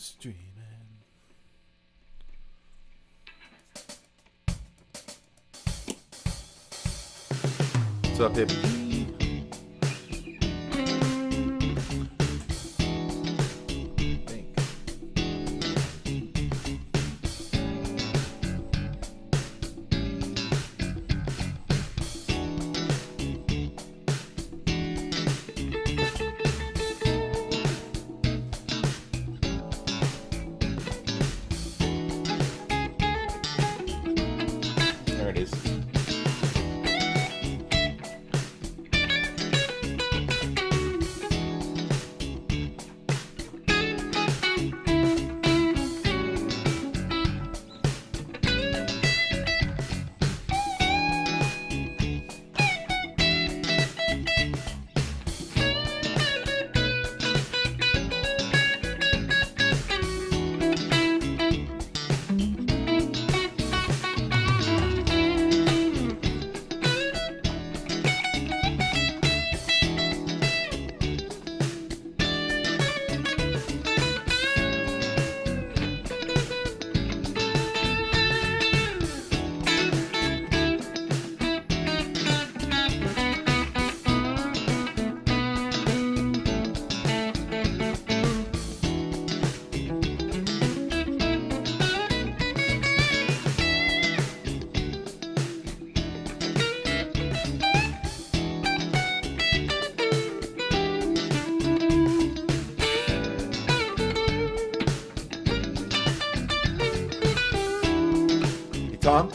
Just dreaming. What's up, hippie? There it is. Tom?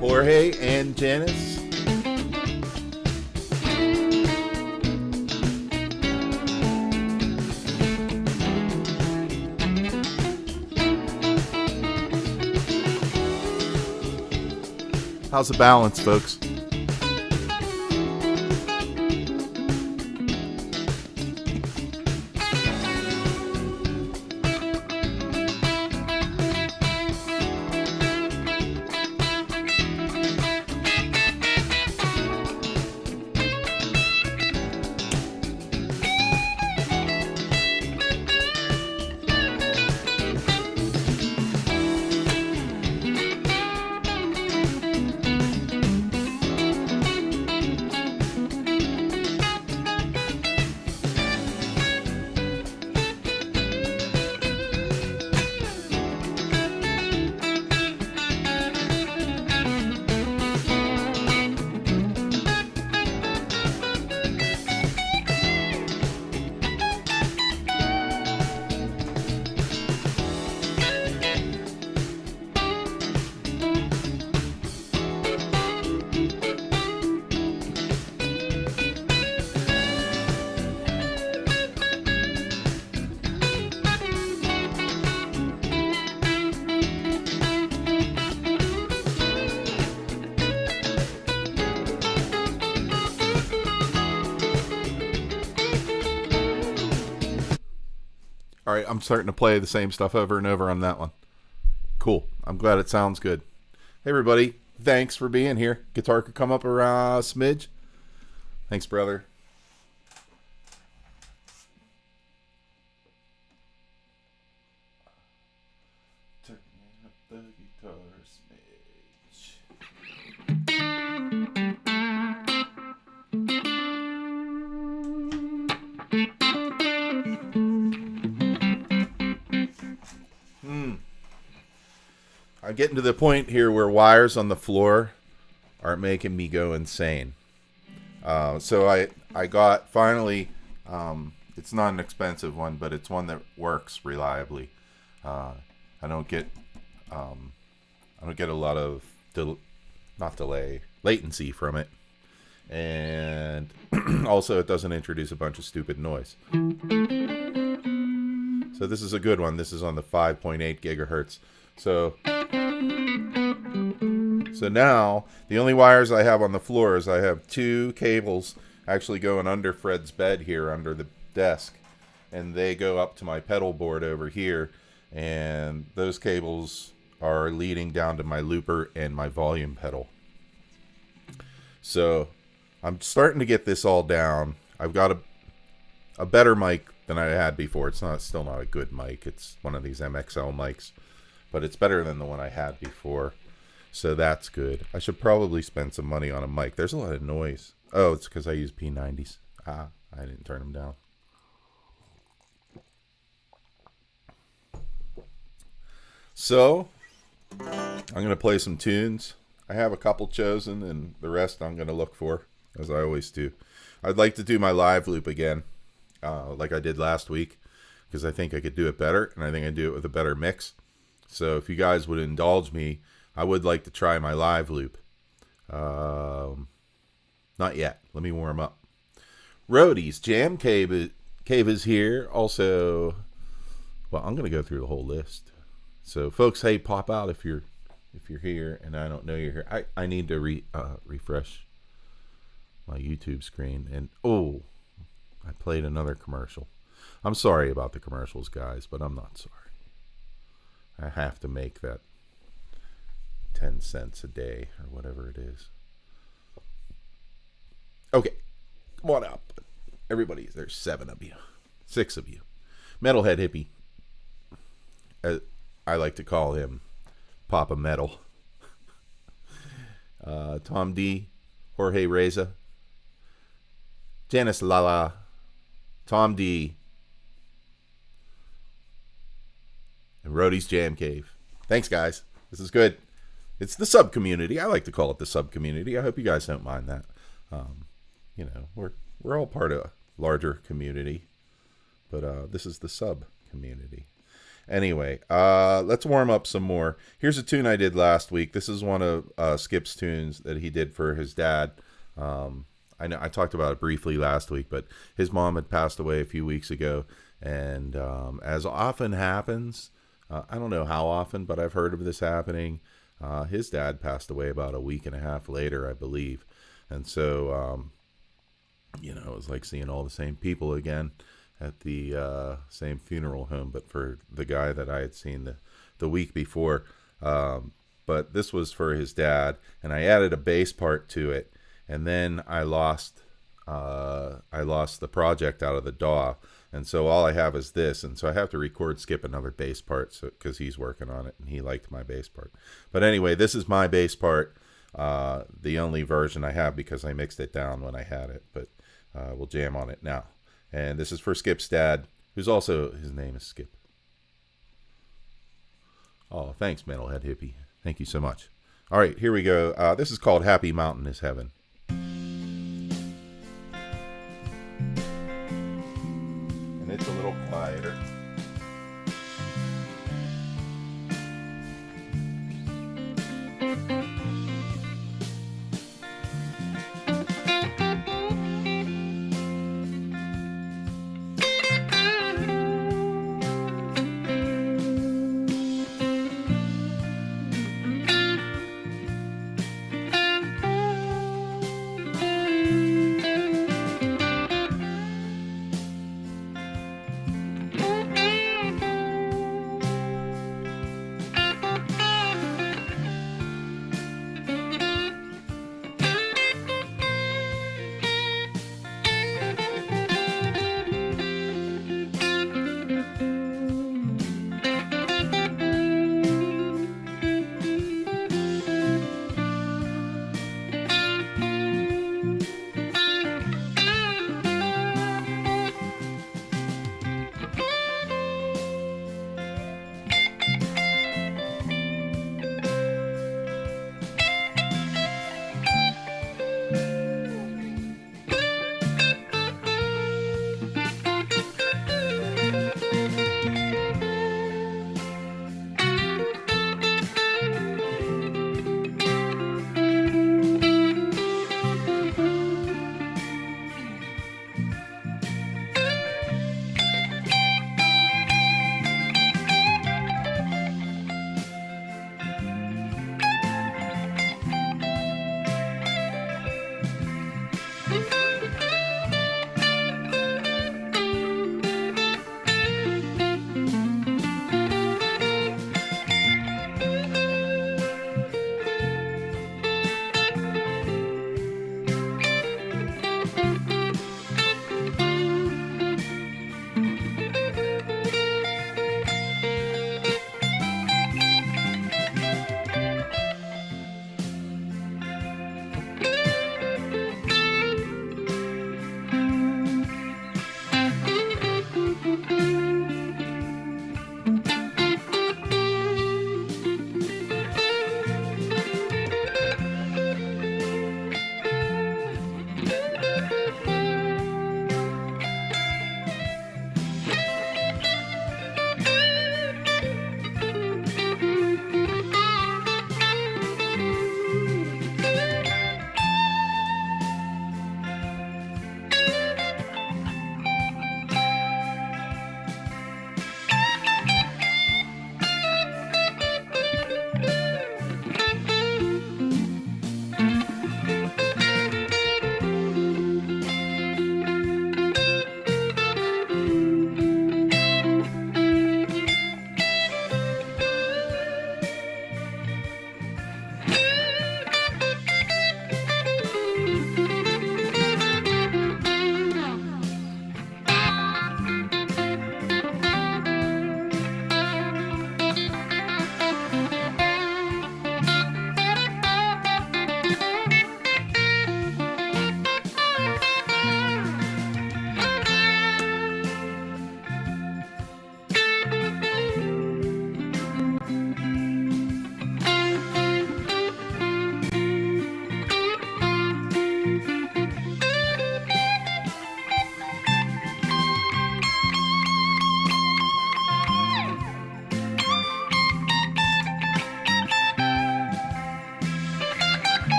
Jorge and Janice. How's the balance, folks? All right, I'm starting to play the same stuff over and over on that one. Cool. I'm glad it sounds good. Hey, everybody. Thanks for being here. Guitar could come up around a smidge. Thanks, brother. Turn up the guitar smidge. I'm getting to the point here where wires on the floor aren't making me go insane. So I got finally, it's not an expensive one, but it's one that works reliably. I don't get a lot of latency from it, and also it doesn't introduce a bunch of stupid noise. So this is a good one. This is on the 5.8 gigahertz. So So now, the only wires I have on the floor is I have 2 cables actually going under Fred's bed here, under the desk. And they go up to my pedal board over here. And those cables are leading down to my looper and my volume pedal. So, I'm starting to get this all down. I've got a better mic than I had before. It's still not a good mic. It's one of these MXL mics. But it's better than the one I had before. So that's good. I should probably spend some money on a mic. There's a lot of noise. Oh, it's because I use P90s. I didn't turn them down. So, I'm going to play some tunes. I have a couple chosen, and the rest I'm going to look for, as I always do. I'd like to do my live loop again, like I did last week, because I think I could do it better, and I think I do it with a better mix. So if you guys would indulge me, I would like to try my live loop. Not yet. Let me warm up. Roadies, Jam Cave is here. Also, well, I'm going to go through the whole list. So, folks, hey, pop out if you're here, and I don't know you're here. I need to refresh my YouTube screen. And, oh, I played another commercial. I'm sorry about the commercials, guys, but I'm not sorry. I have to make that 10 cents a day or whatever it is. Okay, come on up. Everybody, there's 7 of you. 6 of you. Metalhead Hippie. I like to call him Papa Metal. Tom D. Jorge Reza. Janice Lala. Tom D. And Roadies Jam Cave. Thanks, guys. This is good. It's the sub community. I like to call it the sub community. I hope you guys don't mind that. You know, we're all part of a larger community, but this is the sub community. Anyway, let's warm up some more. Here's a tune I did last week. This is one of Skip's tunes that he did for his dad. I know I talked about it briefly last week, but his mom had passed away a few weeks ago, and as often happens, I don't know how often, but I've heard of this happening. His dad passed away about a week and a half later, I believe. And so, you know, it was like seeing all the same people again at the same funeral home, but for the guy that I had seen the week before. But this was for his dad, and I added a bass part to it, and then I lost the project out of the DAW. And so all I have is this, and so I have to record Skip another bass part because he's working on it, and he liked my bass part. But anyway, this is my bass part, the only version I have because I mixed it down when I had it, but we'll jam on it now. And this is for Skip's dad, who's also, his name is Skip. Oh, thanks, Metalhead Hippie. Thank you so much. All right, here we go. This is called Happy Mountain is Heaven. It's a little quieter.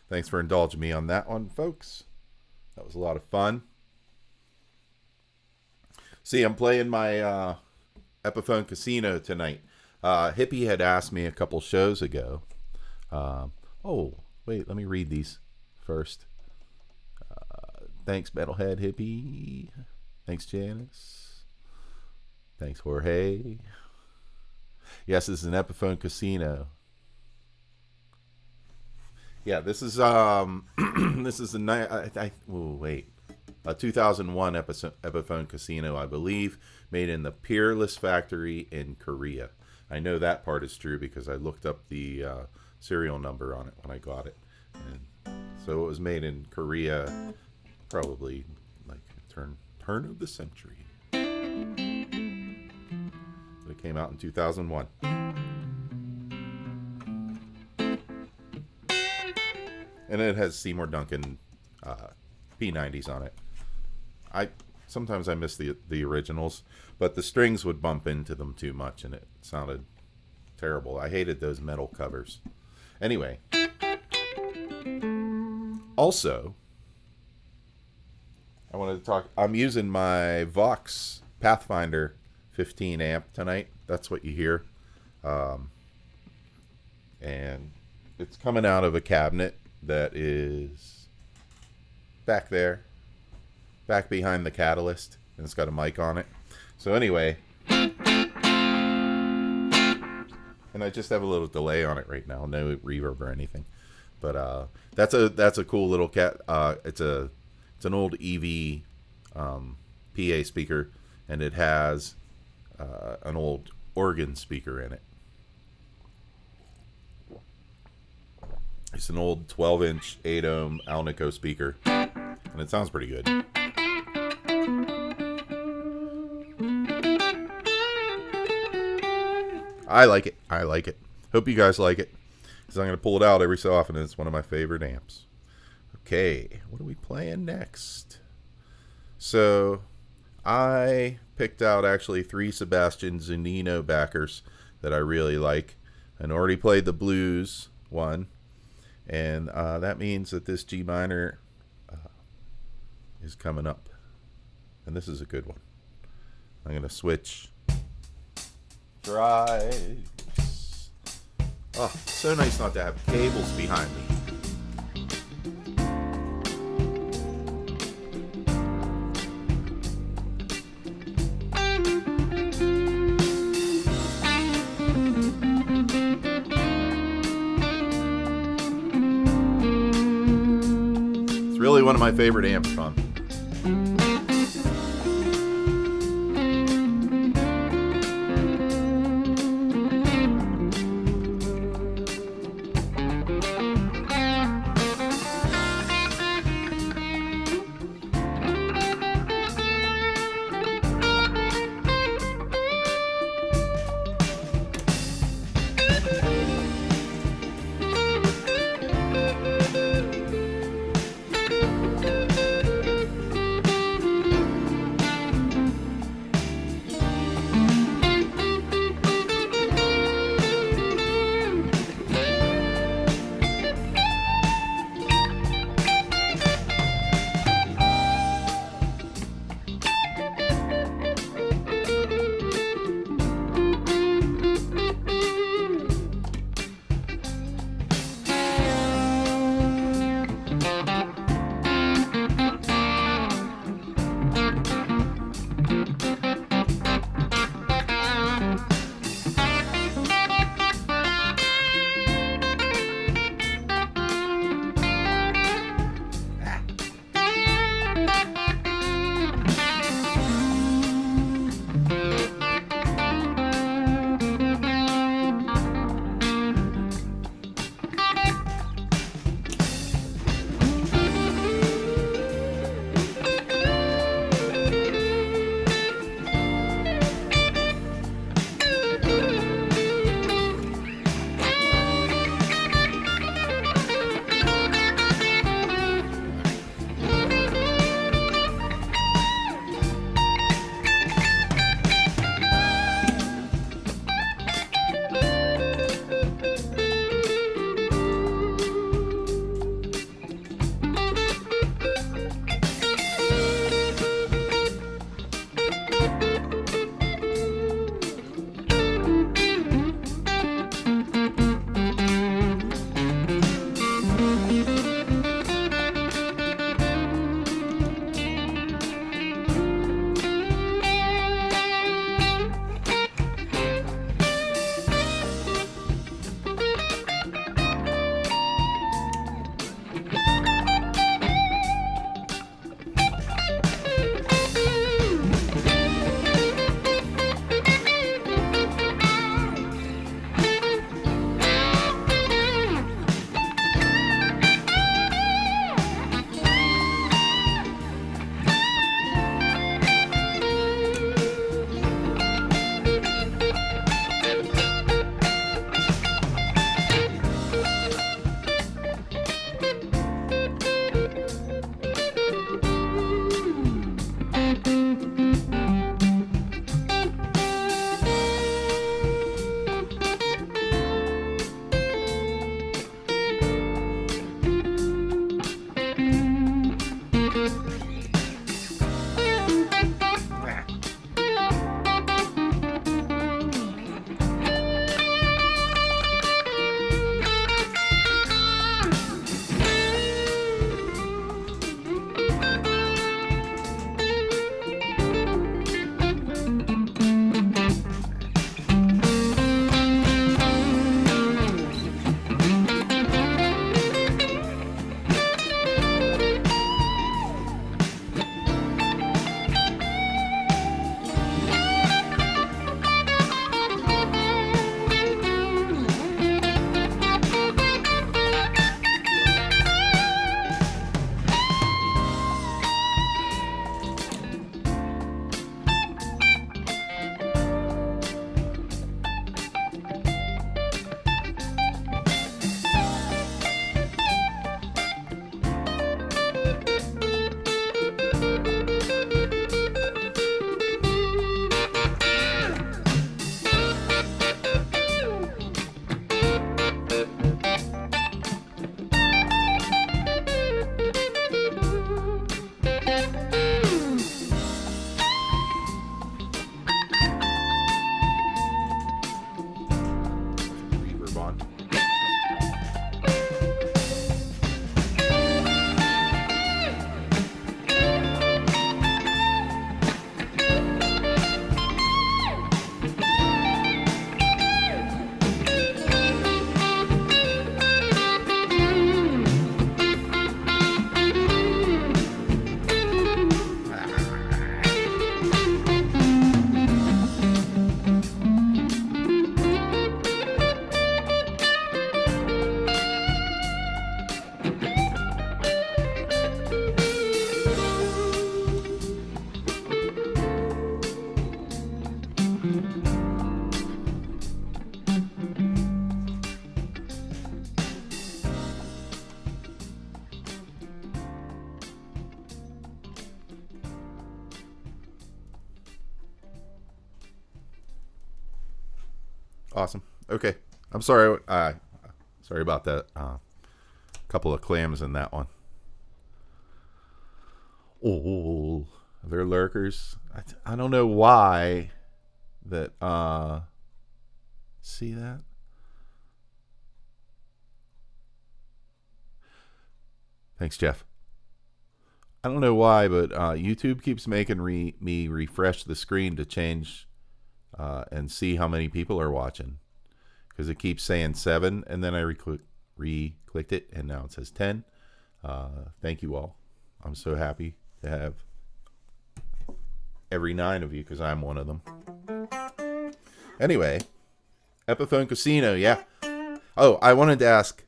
Thanks for indulging me on that one, folks. That was a lot of fun. See, I'm playing my Epiphone Casino tonight. Hippie had asked me a couple shows ago. Oh, wait, let me read these first. Thanks, Metalhead Hippie. Thanks, Janice. Thanks, Jorge. Yes, this is an Epiphone Casino. Yeah, this is this is a 2001 Epiphone Casino, I believe, made in the Peerless factory in Korea. I know that part is true because I looked up the serial number on it when I got it. And so it was made in Korea, probably like turn of the century. But it came out in 2001. And it has Seymour Duncan P90s on it. Sometimes I miss the originals, but the strings would bump into them too much and it sounded terrible. I hated those metal covers. Anyway. Also, I wanted to talk. I'm using my Vox Pathfinder 15 amp tonight. That's what you hear. And it's coming out of a cabinet that is back there, back behind the catalyst, and it's got a mic on it. So anyway, and I just have a little delay on it right now, no reverb or anything. But that's a cool little it's an old EV PA speaker, and it has an old organ speaker in it. It's an old 12-inch 8-ohm Alnico speaker, and it sounds pretty good. I like it. Hope you guys like it, because I'm going to pull it out every so often, and it's one of my favorite amps. Okay, what are we playing next? So, I picked out actually 3 Sebastian Zunino backers that I really like, and already played the blues one. And that means that this G minor is coming up. And this is a good one. I'm going to switch drives. Oh, so nice not to have cables behind me. Really one of my favorite amps from. Awesome. Okay. I'm sorry. Sorry about that. Couple of clams in that one. Oh, they're lurkers. I don't know why that. See that? Thanks, Jeff. I don't know why, but YouTube keeps making me refresh the screen to change and see how many people are watching. Because it keeps saying 7, and then I re-clicked it, and now it says 10. Thank you all. I'm so happy to have every 9 of you, because I'm one of them. Anyway, Epiphone Casino, yeah. Oh, I wanted to ask.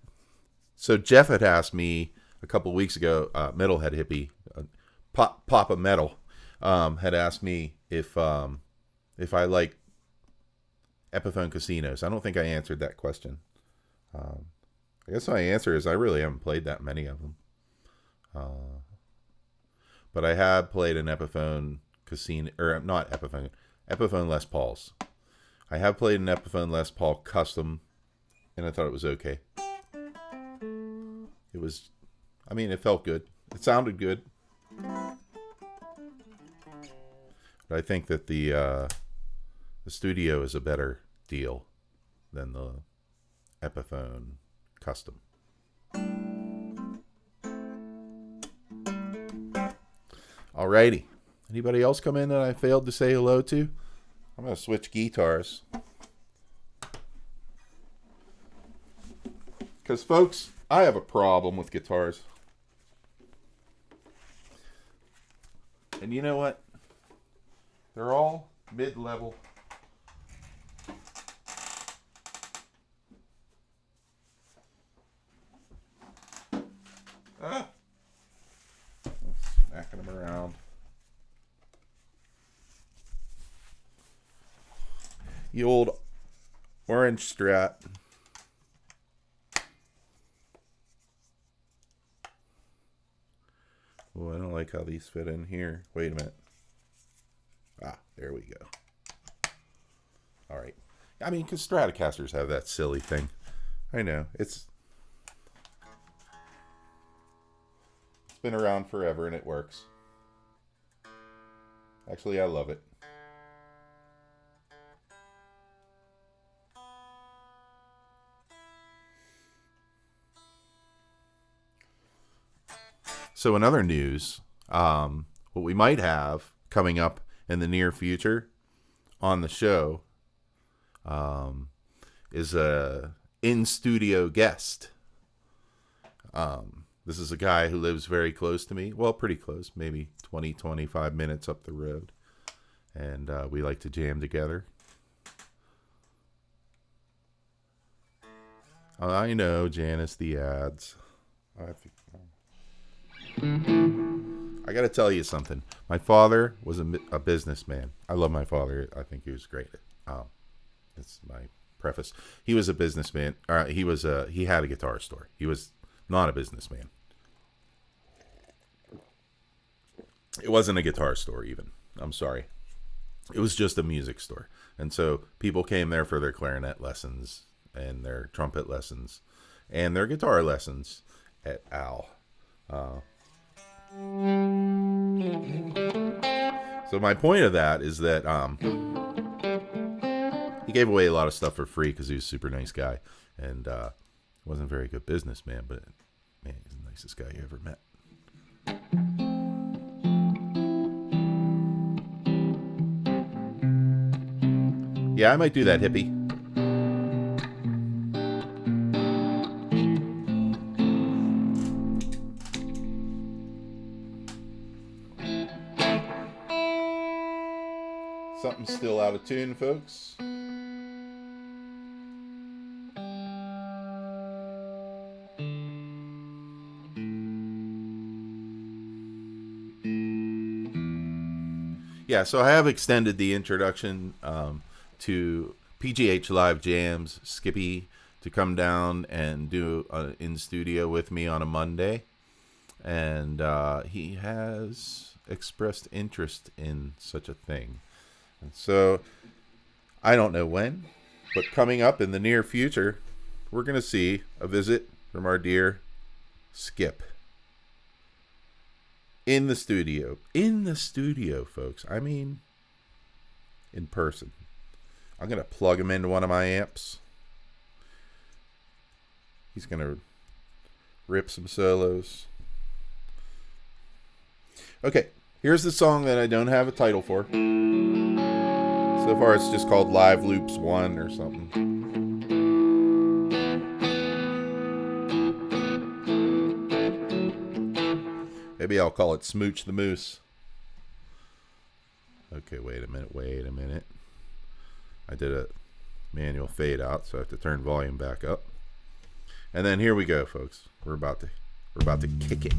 So Jeff had asked me a couple weeks ago, Metalhead Hippie, Papa Metal, had asked me if I like Epiphone Casinos. I don't think I answered that question. I guess my answer is I really haven't played that many of them. But I have played an Epiphone Casino, or not Epiphone, Epiphone Les Pauls. I have played an Epiphone Les Paul Custom, and I thought it was okay. It was, I mean, it felt good. It sounded good. But I think that the studio is a better deal than the Epiphone Custom. Alrighty. Anybody else come in that I failed to say hello to? I'm going to switch guitars. Because, folks, I have a problem with guitars. And you know what? They're all mid-level. Smacking them around. The old orange Strat. Oh, I don't like how these fit in here. Wait a minute. There we go. All right. I mean, because Stratocasters have that silly thing. I know. It's been around forever and it works. Actually, I love it. So in other news, what we might have coming up in the near future on the show is a in-studio guest. This is a guy who lives very close to me. Well, pretty close, maybe 20, 25 minutes up the road. And we like to jam together. I know, Janice, the ads. I got to tell you something. My father was a businessman. I love my father. I think he was great. It's my preface. He was a businessman. He had a guitar store. He was not a businessman. It wasn't a guitar store even. I'm sorry. It was just a music store. And so people came there for their clarinet lessons and their trumpet lessons and their guitar lessons at Al. So my point of that is that he gave away a lot of stuff for free because he was a super nice guy and wasn't a very good businessman, but man, he's the nicest guy you ever met. Yeah, I might do that, hippie. Something's still out of tune, folks. Yeah, so I have extended the introduction to PGH Live Jams, Skippy, to come down and do in studio with me on a Monday. And he has expressed interest in such a thing. And so I don't know when, But coming up in the near future, we're going to see a visit from our dear Skip. In the studio. In the studio, folks. I mean, in person. I'm going to plug him into one of my amps. He's going to rip some solos. Okay, here's the song that I don't have a title for. So far it's just called Live Loops 1 or something. Maybe I'll call it Smooch the Moose. Okay, wait a minute. I did a manual fade out, so I have to turn volume back up. And then here we go, folks. We're about to kick it.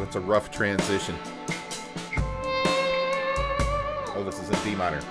It's a rough transition. Oh, this is in D minor.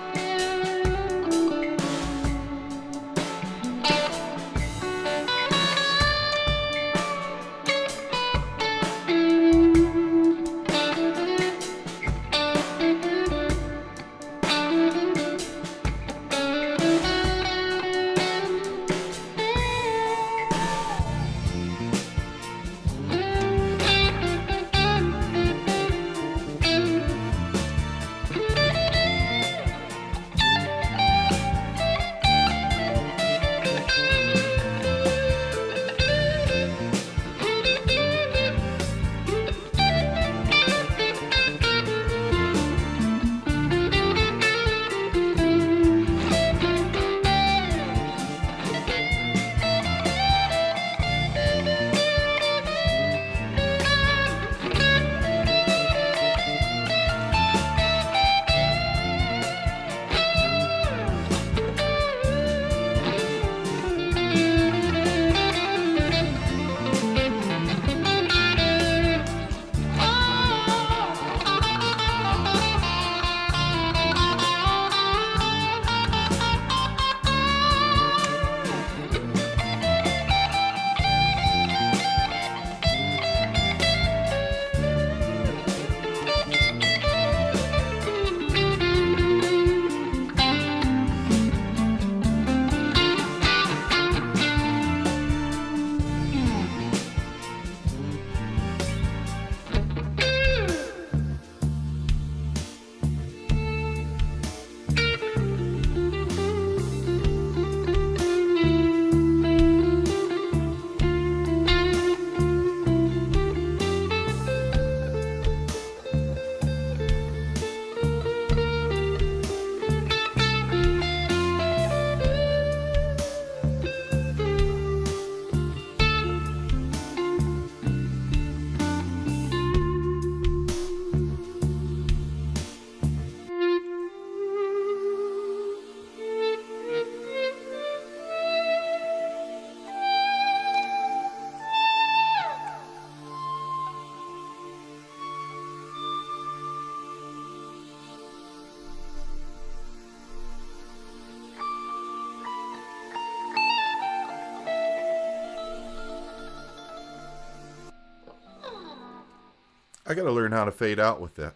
I gotta learn how to fade out with that.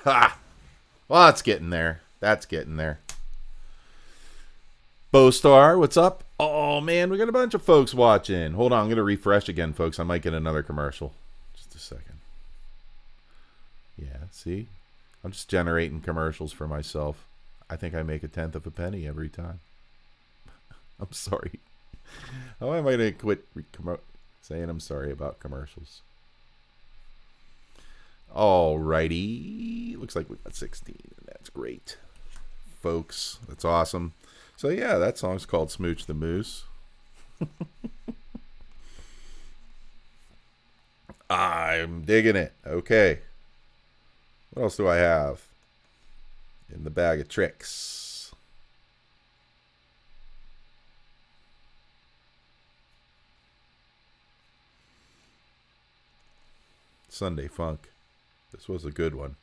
Ha! Well, that's getting there. That's getting there. Bostar, what's up? Oh, man, we got a bunch of folks watching. Hold on, I'm going to refresh again, folks. I might get another commercial. Just a second. Yeah, see? I'm just generating commercials for myself. I think I make 1/10 of a penny every time. I'm sorry. How am I going to quit saying I'm sorry about commercials? Alrighty. Looks like we got 16. That's great. Folks, that's awesome. So yeah, that song's called Smooch the Moose. I'm digging it. Okay. What else do I have in the bag of tricks? Sunday Funk. This was a good one.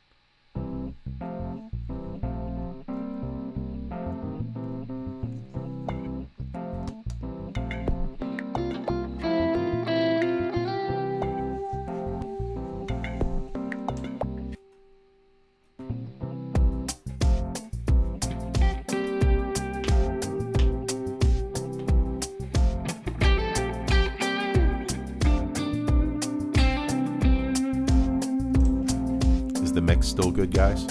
Is the mix still good, guys?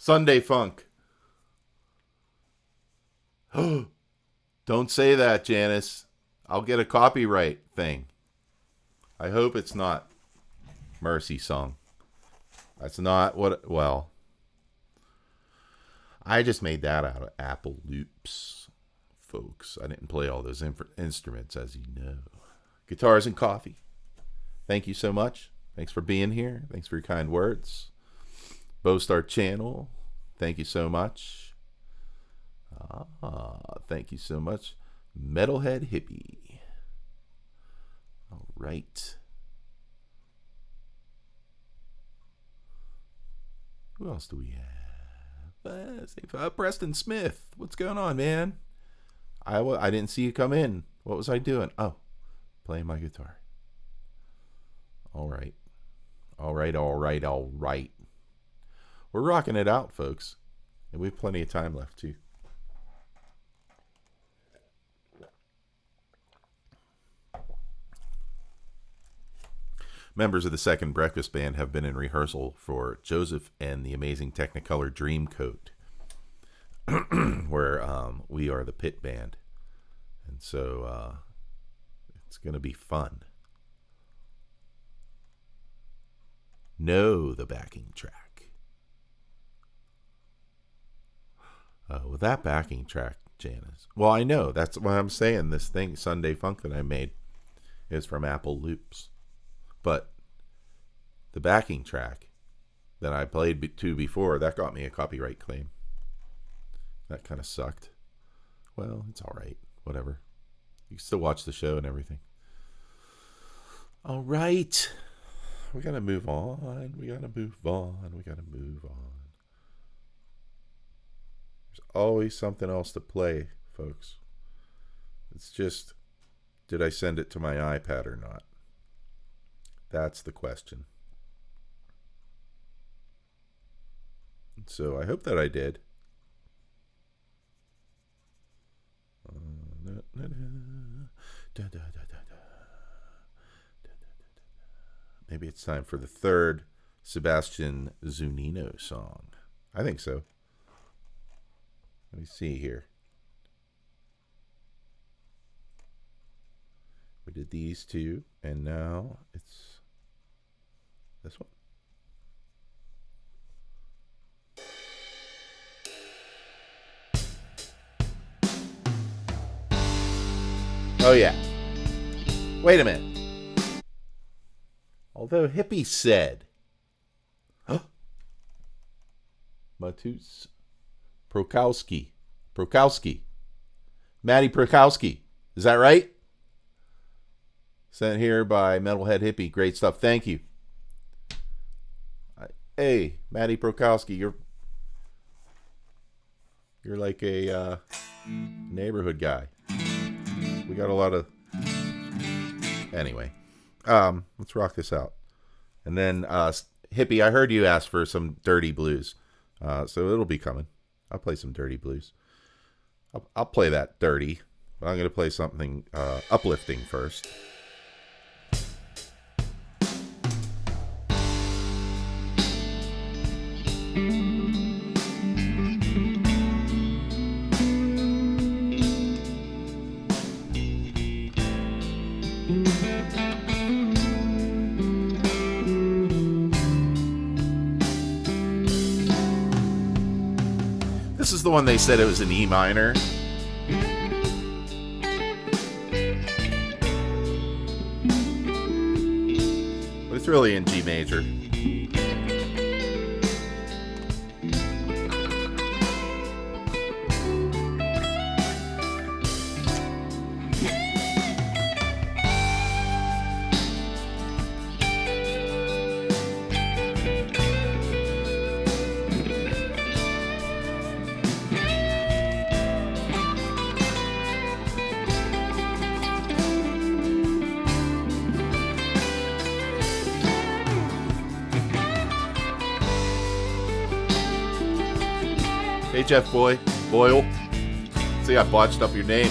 Sunday Funk. Don't say that, Janice. I'll get a copyright thing. I hope it's not Mercy Song. That's not what... Well, I just made that out of Apple Loops, folks. I didn't play all those instruments, as you know. Guitars and coffee. Thank you so much. Thanks for being here. Thanks for your kind words. Bowstar Channel. Thank you so much. Thank you so much. Metalhead Hippie. All right. Who else do we have? Preston Smith. What's going on, man? I didn't see you come in. What was I doing? Oh, playing my guitar. All right. All right. We're rocking it out, folks. And we have plenty of time left, too. Members of the Second Breakfast Band have been in rehearsal for Joseph and the Amazing Technicolor Dreamcoat, where we are the pit band. And so it's going to be fun. Know the backing track. With that backing track, Janice. Well, I know. That's why I'm saying this thing, Sunday Funk, that I made is from Apple Loops. But the backing track that I played to before, that got me a copyright claim. That kind of sucked. Well, it's all right. Whatever. You can still watch the show and everything. All right. We got to move on. We got to move on. There's always something else to play, folks. It's just, did I send it to my iPad or not? That's the question. So I hope that I did. Maybe it's time for the third Sebastian Zunino song. I think so. Let me see here. We did these two, and now it's this one. Oh, yeah. Wait a minute. Although Hippie said, Matus Prokowski. Matty Prokowski. Is that right? Sent here by Metalhead Hippie. Great stuff. Thank you. Hey, Matty Prokowski, you're like a neighborhood guy. We got a lot of... Anyway, let's rock this out. And then, Hippie, I heard you ask for some dirty blues. So it'll be coming. I'll play some dirty blues. I'll play that dirty. But I'm going to play something uplifting first. This is the one they said it was an E minor. But it's really in G major. Hey, Jeff Boyle. See, I botched up your name.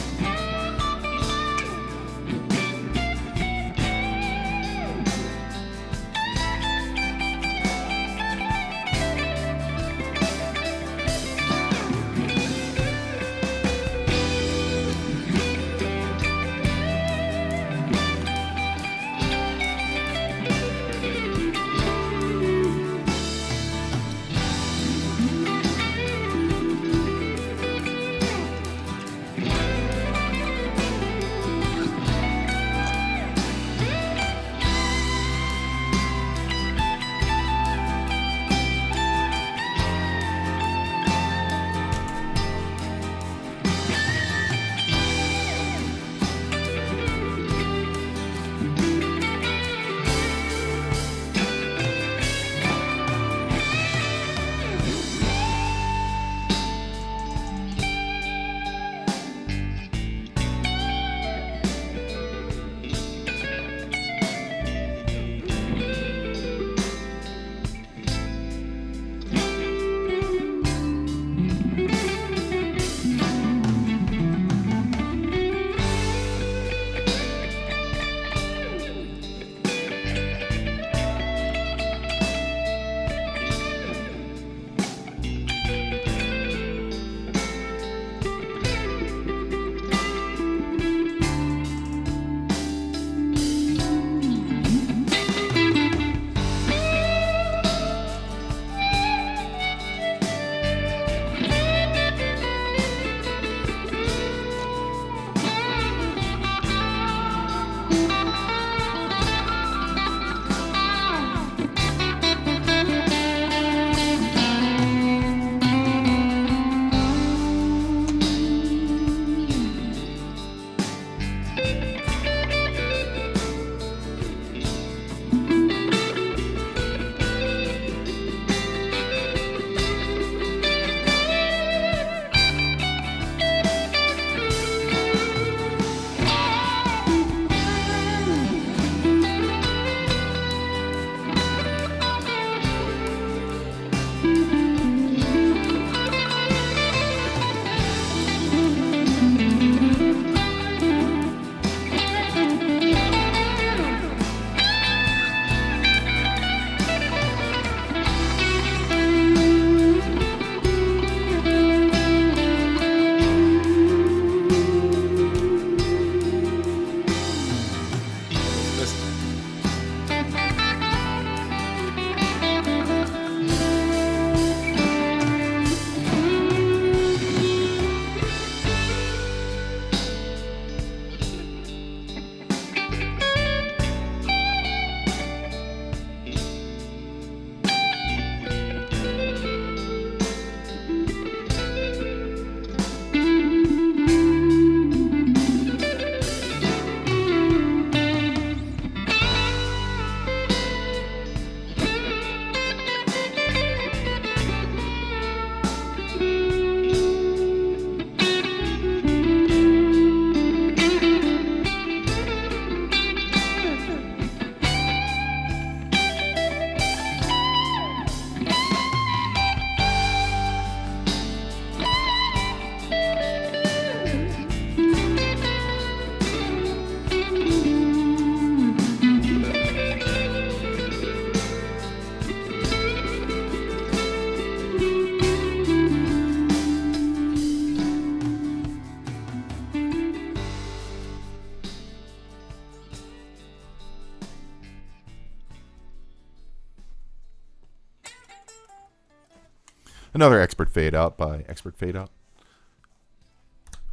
Another expert fade out by Expert Fade Out.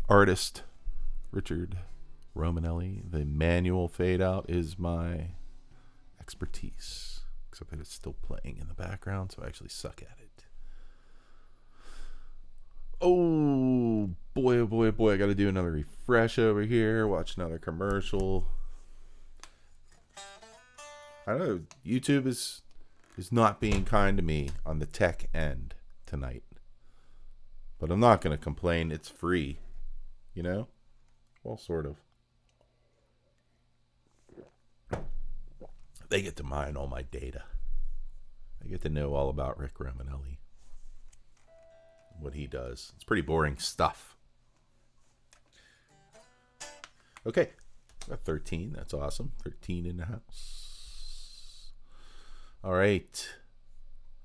Artist Richard Romanelli. The manual fade out is my expertise. Except that it's still playing in the background, so I actually suck at it. Oh boy, oh boy, oh boy. I got to do another refresh over here. Watch another commercial. I don't know. YouTube is not being kind to me on the tech end tonight. But I'm not going to complain. It's free. You know? Well, sort of. They get to mine all my data. They get to know all about Rick Romanelli. What he does. It's pretty boring stuff. Okay. Got 13. That's awesome. 13 in the house. All right.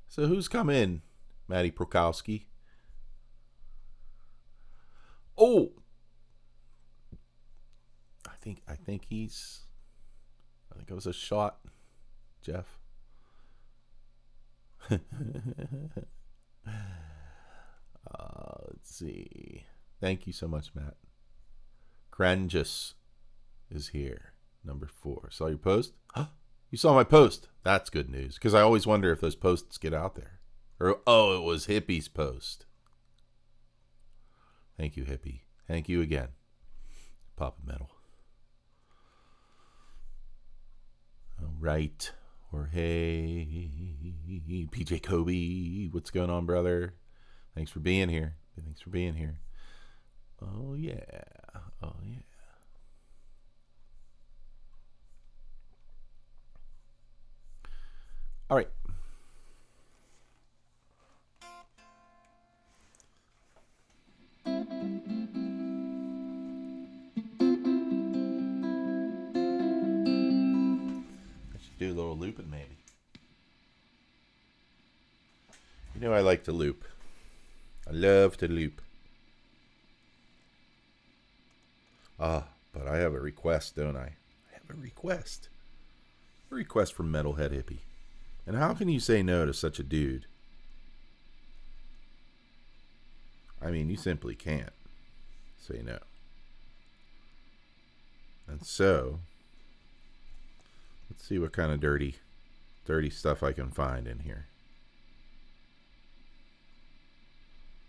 So who's come in? Matty Prokowski. Oh. I think it was a shot, Jeff. Let's see. Thank you so much, Matt. Crangus is here. Number 4. Saw your post? You saw my post. That's good news. Because I always wonder if those posts get out there. Or, it was Hippie's post. Thank you, Hippie. Thank you again. Papa Metal. All right. Jorge. PJ Kobe. What's going on, brother? Thanks for being here. Oh, yeah. All right. Do a little looping, maybe. You know I like to loop. I love to loop. But I have a request, don't I? I have a request. A request from Metalhead Hippie. And how can you say no to such a dude? I mean, you simply can't say no. And so, let's see what kind of dirty stuff I can find in here.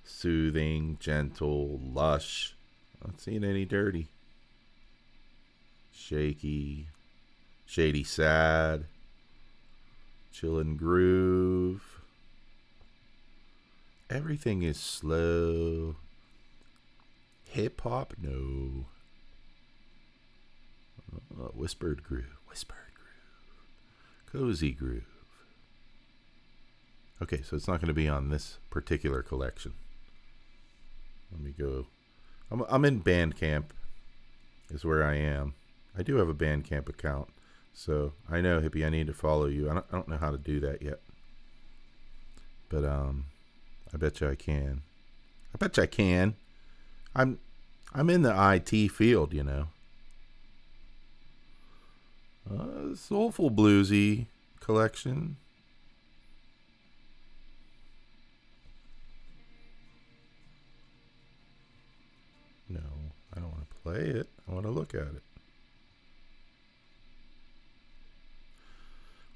Soothing, gentle, lush. Not seeing any dirty. Shaky, shady, sad. Chillin' groove. Everything is slow. Hip hop, no. Whispered groove. Cozy groove. Okay, so it's not going to be on this particular collection. Let me go. I'm in Bandcamp is where I am. I do have a Bandcamp account. So I know, Hippie, I need to follow you. I don't know how to do that yet. But I bet you I can. I'm in the IT field, you know. Soulful bluesy collection. No, I don't want to play it. I want to look at it.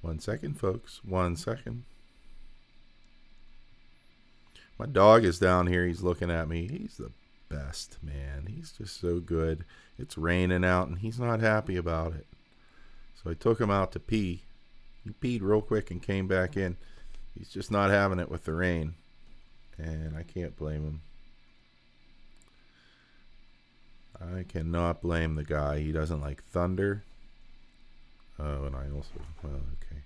1 second, folks. 1 second. My dog is down here. He's looking at me. He's the best, man. He's just so good. It's raining out, and he's not happy about it. So I took him out to pee. He peed real quick and came back in. He's just not having it with the rain. And I can't blame him. I cannot blame the guy. He doesn't like thunder. Oh, and I also... Well, okay.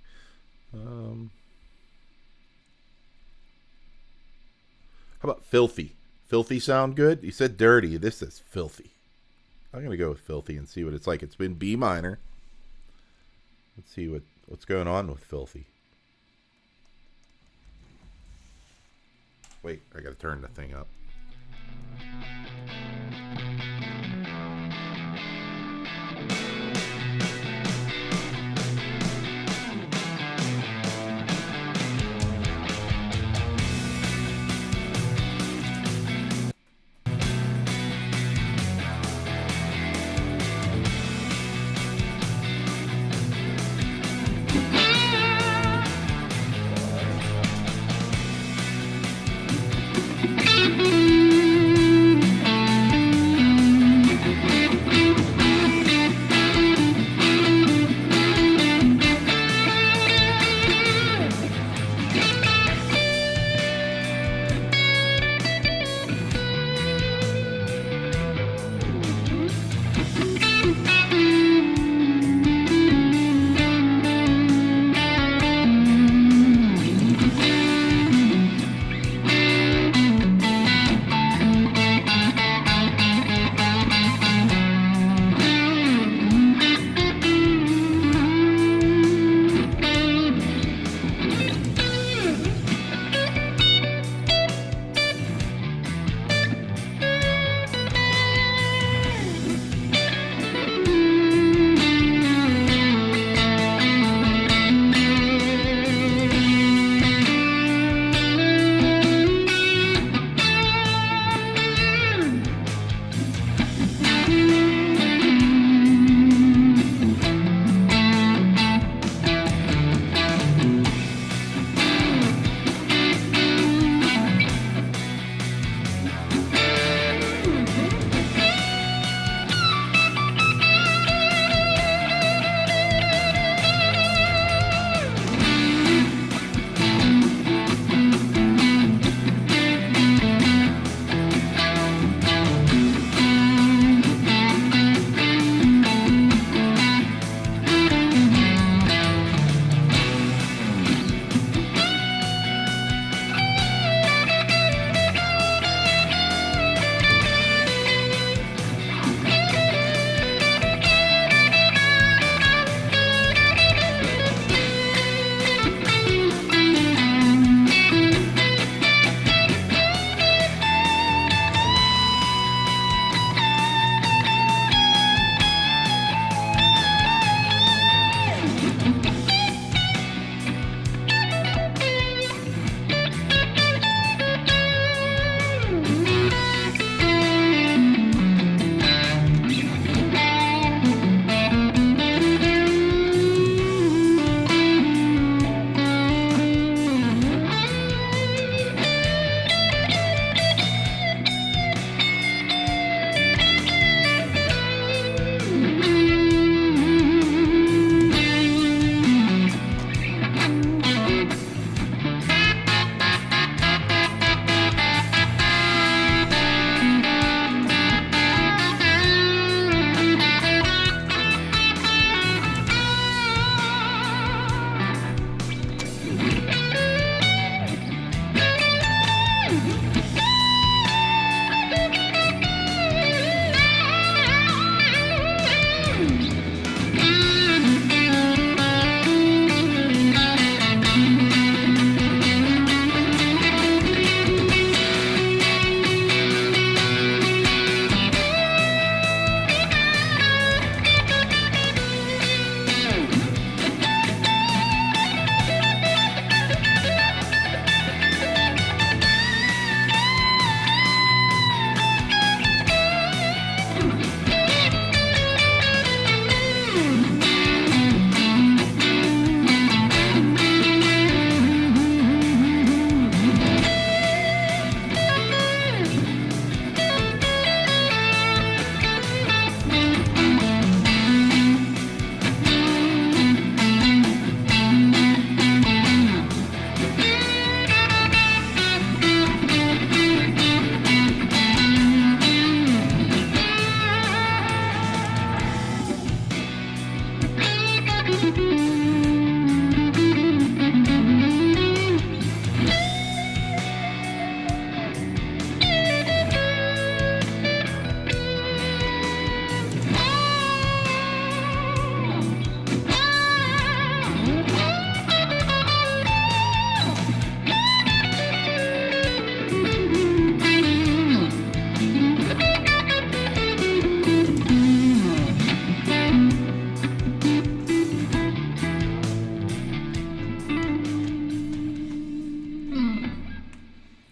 How about filthy? Filthy sound good? You said dirty. This is filthy. I'm going to go with filthy and see what it's like. It's been B minor. Let's see what's going on with filthy. Wait, I got to turn the thing up.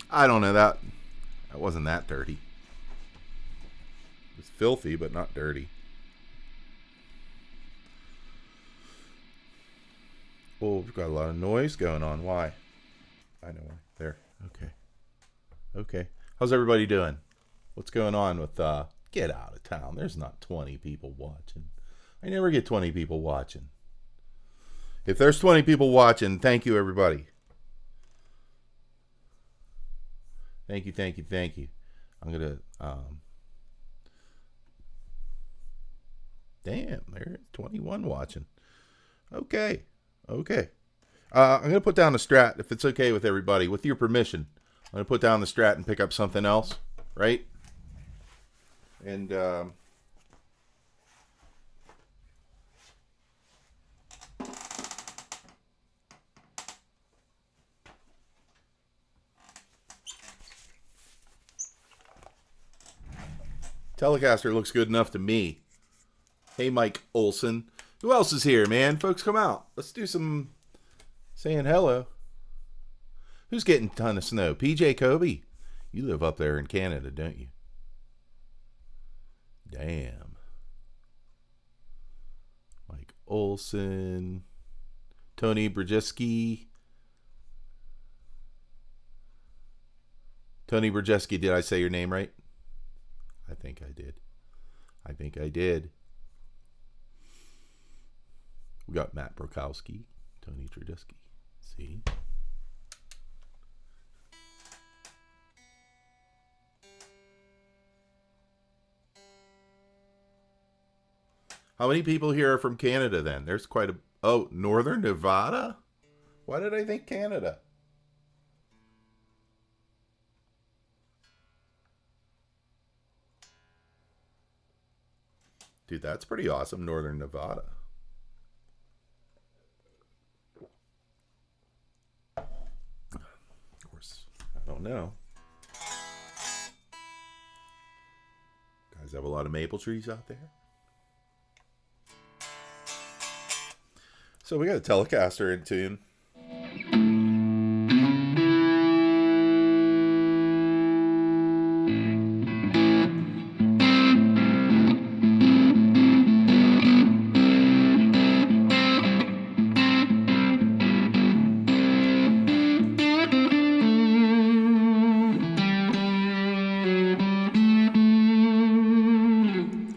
I don't know, that wasn't that dirty. It was filthy, but not dirty. Oh, we've got a lot of noise going on. Why? I know why. There. Okay. Okay. How's everybody doing? What's going on with get out of town? There's not 20 people watching. I never get 20 people watching. If there's 20 people watching, thank you, everybody. Thank you, thank you, thank you. I'm going to, damn, there's 21 watching. Okay, okay. I'm going to put down the Strat, if it's okay with everybody, with your permission. I'm going to put down the Strat and pick up something else, right? And, Telecaster looks good enough to me. Hey, Mike Olson. Who else is here, man? Folks, come out. Let's do some saying hello. Who's getting a ton of snow? PJ Kobe. You live up there in Canada, don't you? Damn. Mike Olson. Tony Brzeski. Tony Brzeski, did I say your name right? I think I did. I think I did. We got Matt Brokowski, Tony Brzeski. See? How many people here are from Canada then? There's quite a... Oh, Northern Nevada? Why did I think Canada? Dude, that's pretty awesome, Northern Nevada. Of course, I don't know. Guys have a lot of maple trees out there. So we got a Telecaster in tune.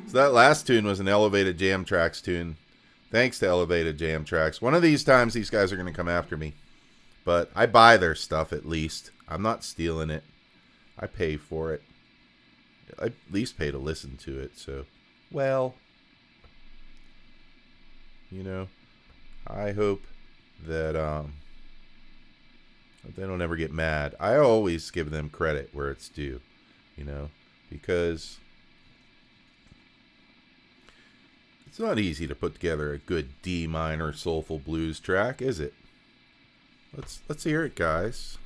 So that last tune was an Elevated Jam Tracks tune. Thanks to Elevated Jam Tracks. One of these times, these guys are going to come after me. But I buy their stuff at least. I'm not stealing it. I pay for it. I at least pay to listen to it. So, well, you know, I hope that they don't ever get mad. I always give them credit where it's due, you know, because it's not easy to put together a good D minor soulful blues track, is it? Let's hear it, guys.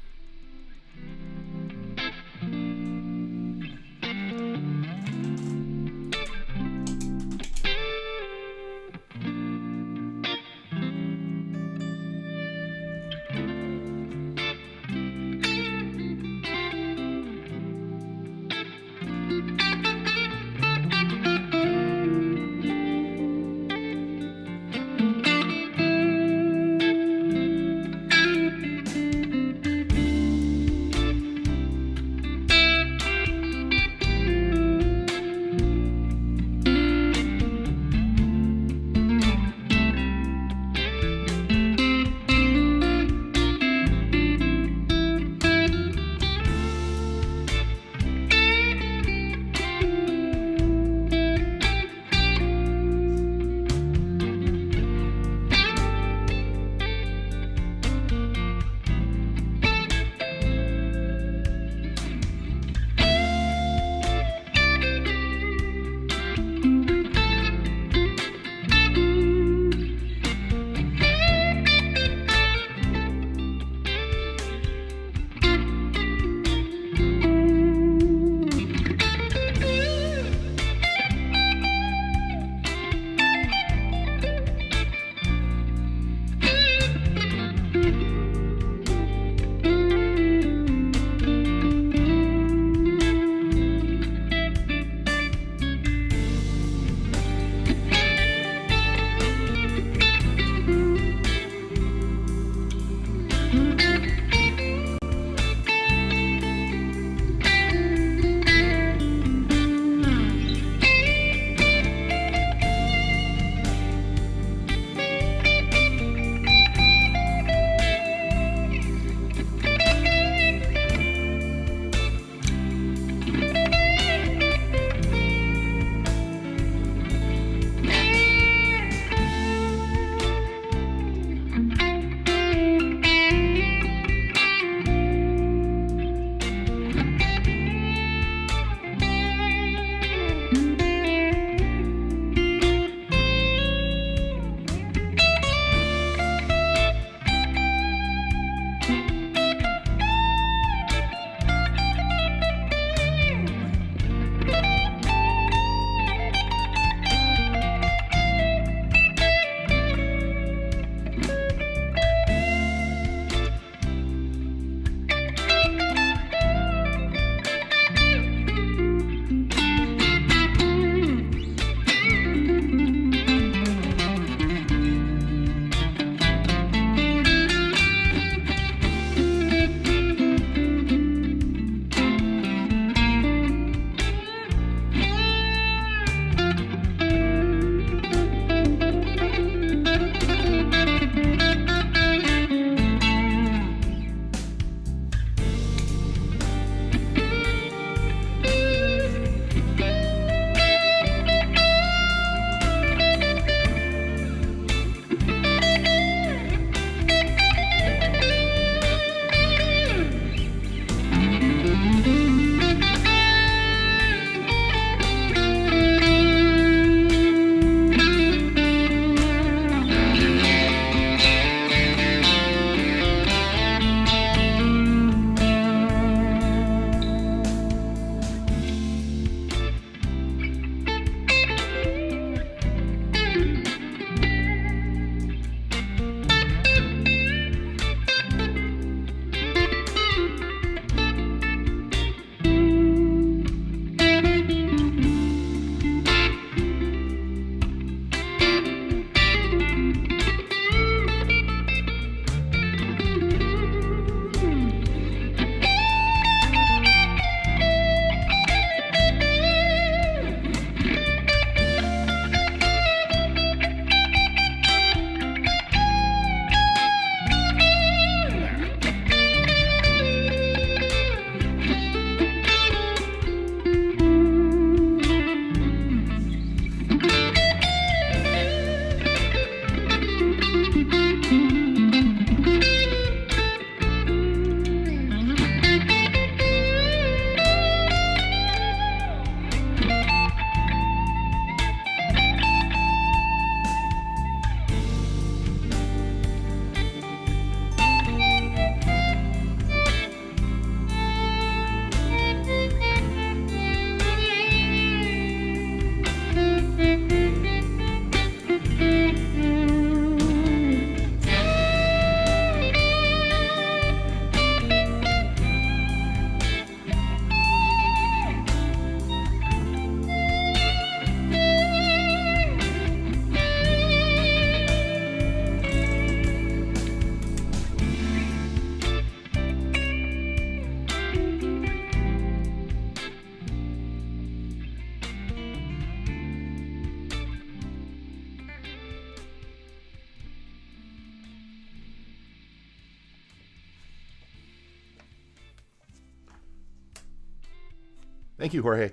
Thank you, Jorge.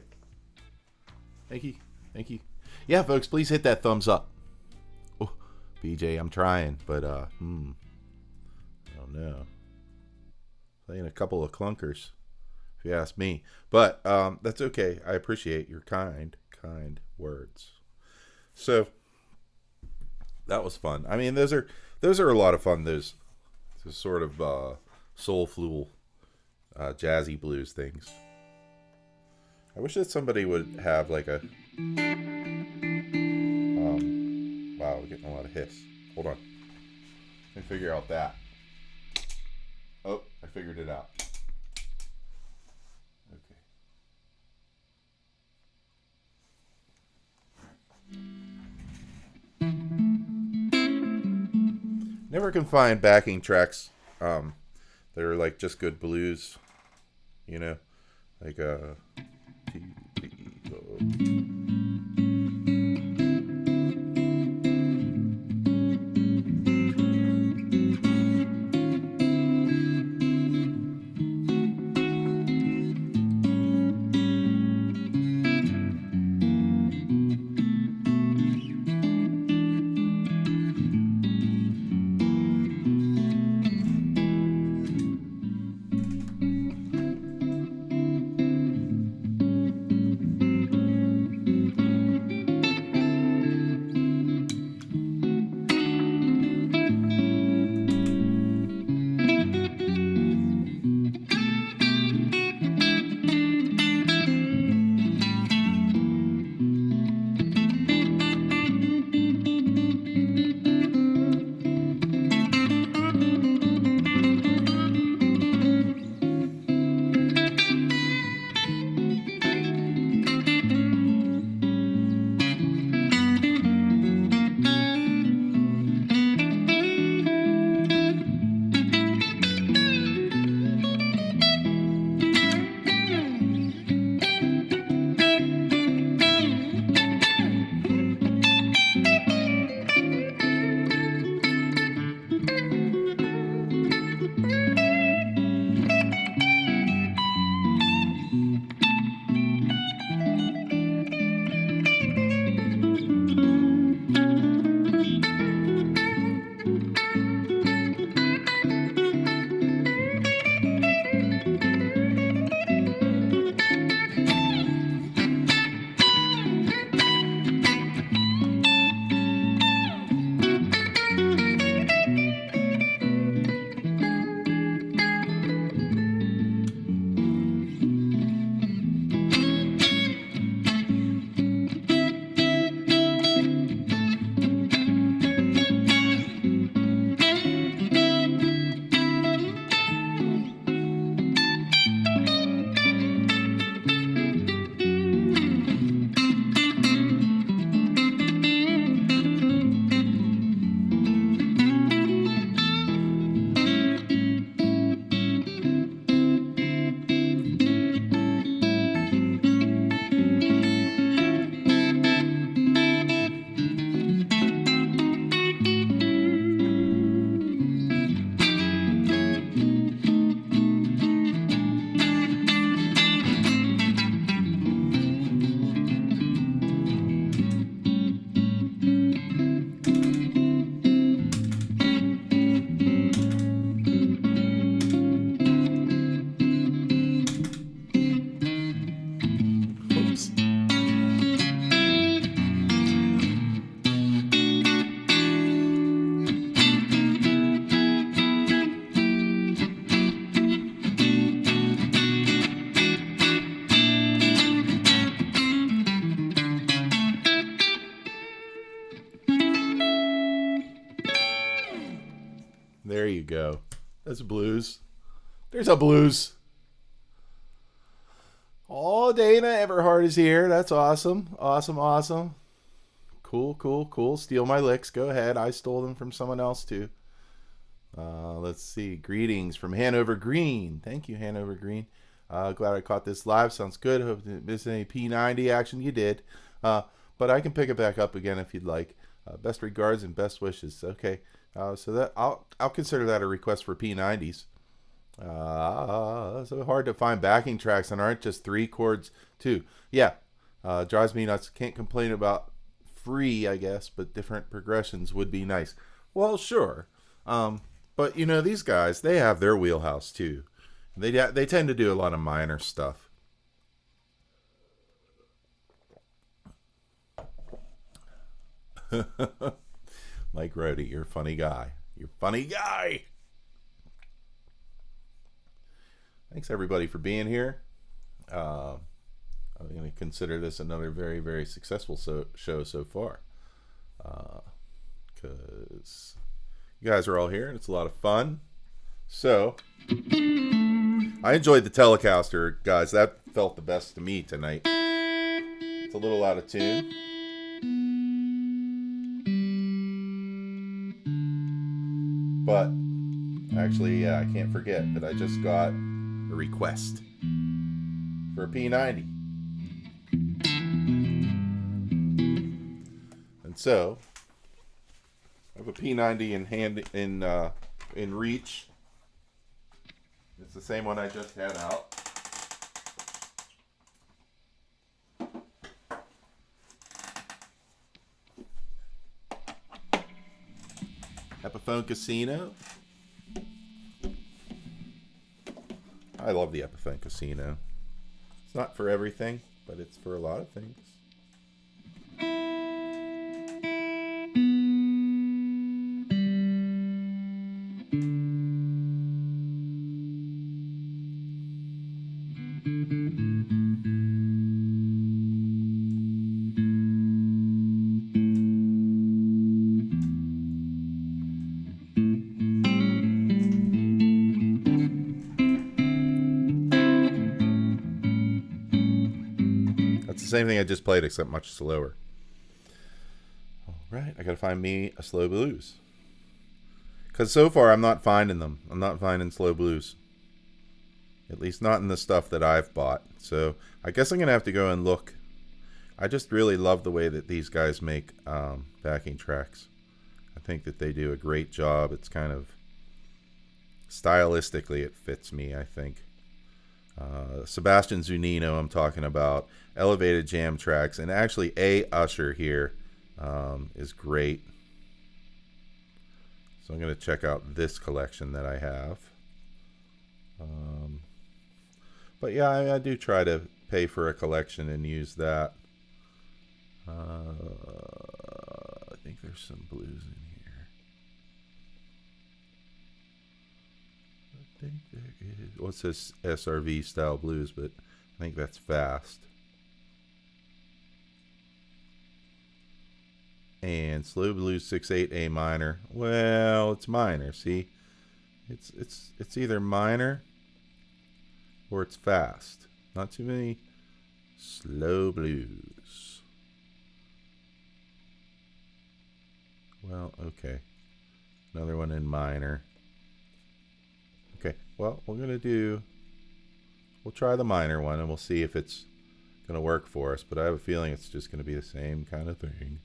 Thank you. Thank you. Yeah, folks, please hit that thumbs up. Oh, BJ, I'm trying, but I don't know. Playing a couple of clunkers, if you ask me. But that's okay. I appreciate your kind words. So that was fun. I mean, those are a lot of fun. Those sort of soulful, jazzy blues things. I wish that somebody would have like a. Wow, we're getting a lot of hiss. Hold on. Let me figure out that. Oh, I figured it out. Okay. Never can find backing tracks that are like just good blues, you know, like there you go. That's blues. There's a blues. Oh, Dana Everhart is here. That's awesome. Awesome. Cool. Steal my licks. Go ahead. I stole them from someone else too. Let's see. Greetings from Hanover Green. Thank you, Hanover Green. Glad I caught this live. Sounds good. Hope you didn't miss any P90 action. You did. But I can pick it back up again if you'd like. Best regards and best wishes. Okay. So that I'll consider that a request for P90s. So hard to find backing tracks and aren't just 3 chords too. Yeah, drives me nuts. Can't complain about free, I guess, but different progressions would be nice. Well, sure. But you know, these guys, they have their wheelhouse too. They tend to do a lot of minor stuff. Mike Rohde, you're a funny guy. You're a funny guy. Thanks everybody for being here. I'm going to consider this another very, very successful show so far. Because you guys are all here and it's a lot of fun. So, I enjoyed the Telecaster, guys. That felt the best to me tonight. It's a little out of tune. But, actually, yeah, I can't forget that I just got a request for a P90. And so, I have a P90 in reach. It's the same one I just had out. Epiphone Casino. I love the Epiphone Casino. It's not for everything, but it's for a lot of things. Same thing I just played, except much slower. All right, I gotta find me a slow blues. Because so far I'm not finding them. I'm not finding slow blues. At least not in the stuff that I've bought. So I guess I'm gonna have to go and look. I just really love the way that these guys make backing tracks. I think that they do a great job. It's kind of stylistically it fits me, I think. Sebastian Zunino I'm talking about, Elevated Jam Tracks, and actually A. Usher here is great. So I'm going to check out this collection that I have. But yeah, I do try to pay for a collection and use that. I think there's some blues in here. I think there is. Well, it says SRV style blues, but I think that's fast. And slow blues 6/8 A minor. Well, it's minor. See, it's either minor or it's fast. Not too many slow blues. Well, okay. Another one in minor. Okay, well, we'll try the minor one and we'll see if it's going to work for us. But I have a feeling it's just going to be the same kind of thing.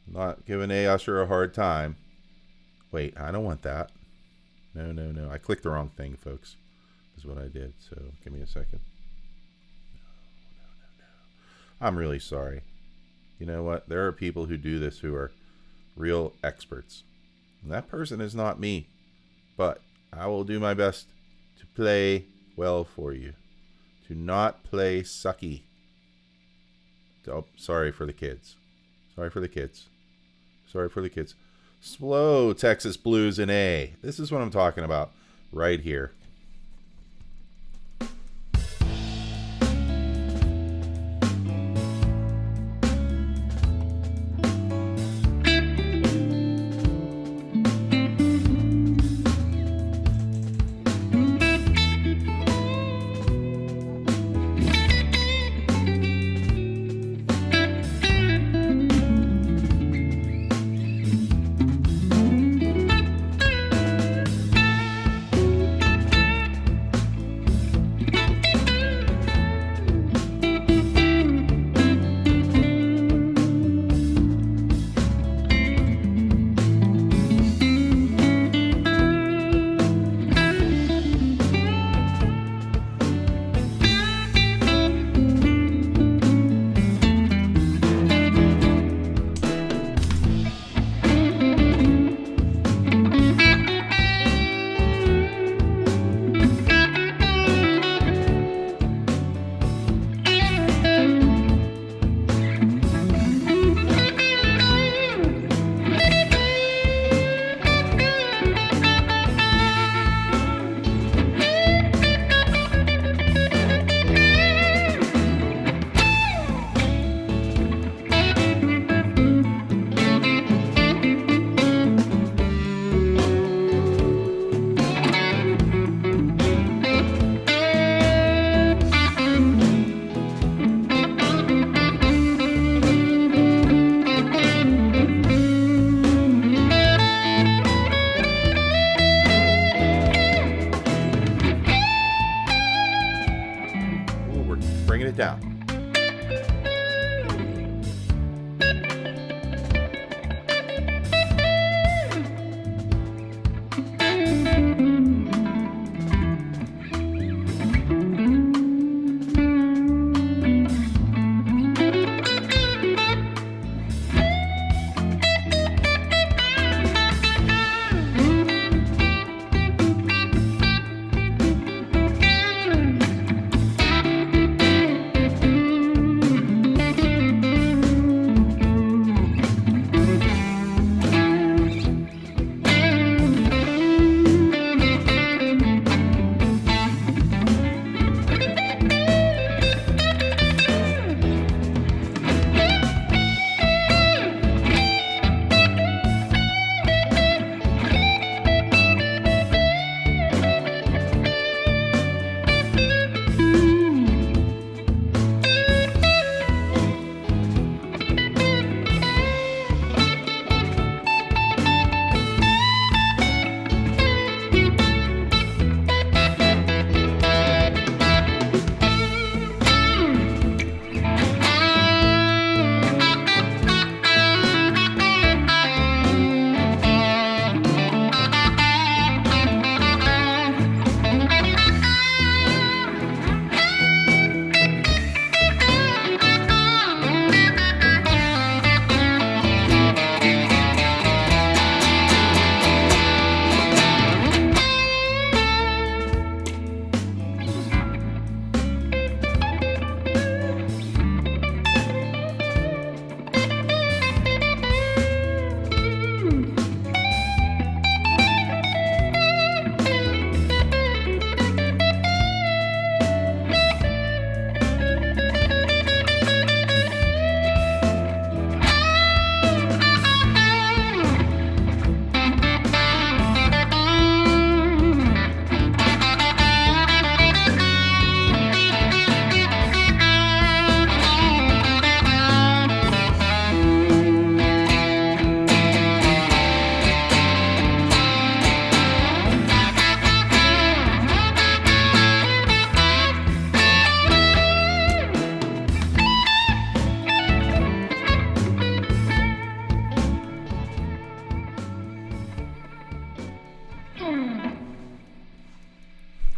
I'm not giving A. Usher a hard time. Wait, I don't want that. No. I clicked the wrong thing, folks. Is what I did. So give me a second. No. I'm really sorry. You know what? There are people who do this who are real experts. And that person is not me. But I will do my best to play well for you. To not play sucky. Oh, sorry for the kids. Sorry for the kids. Sorry for the kids. Slow Texas blues in A. This is what I'm talking about right here. town.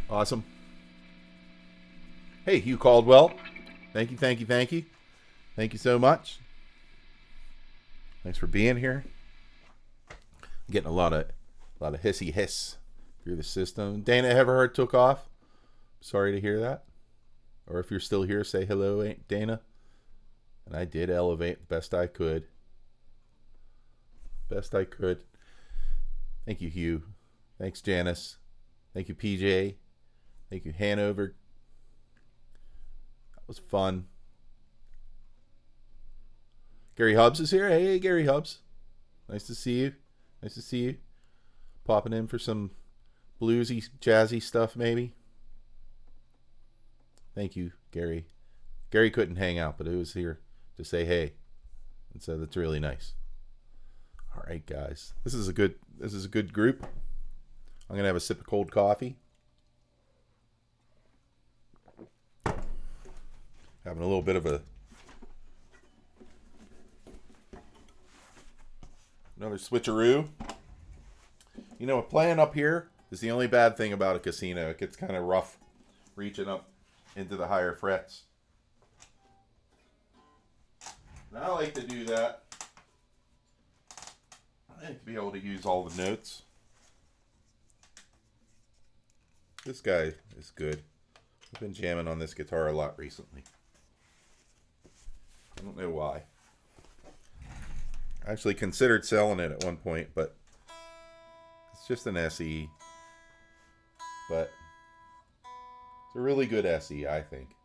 Awesome. Hey, Hugh Caldwell. Thank you, thank you, thank you. Thank you so much. Thanks for being here. I'm getting a lot of hissy hiss through the system. Dana Everhart took off. Sorry to hear that. Or if you're still here, say hello, Dana. And I did elevate the best I could. Best I could. Thank you, Hugh. Thanks, Janice. Thank you, PJ. Thank you, Hanover. That was fun. Gary Hubbs is here. Hey, Gary Hubbs. Nice to see you. Nice to see you. Popping in for some bluesy, jazzy stuff, maybe. Thank you, Gary. Gary couldn't hang out, but he was here to say hey. And so that's really nice. All right, guys. This is a good group. I'm gonna have a sip of cold coffee. Having a little bit of another switcheroo. You know, playing up here is the only bad thing about a casino. It gets kind of rough reaching up into the higher frets. And I like to do that. I like to be able to use all the notes. This guy is good. I've been jamming on this guitar a lot recently. I don't know why. I actually considered selling it at one point, but it's just an SE. But it's a really good SE, I think.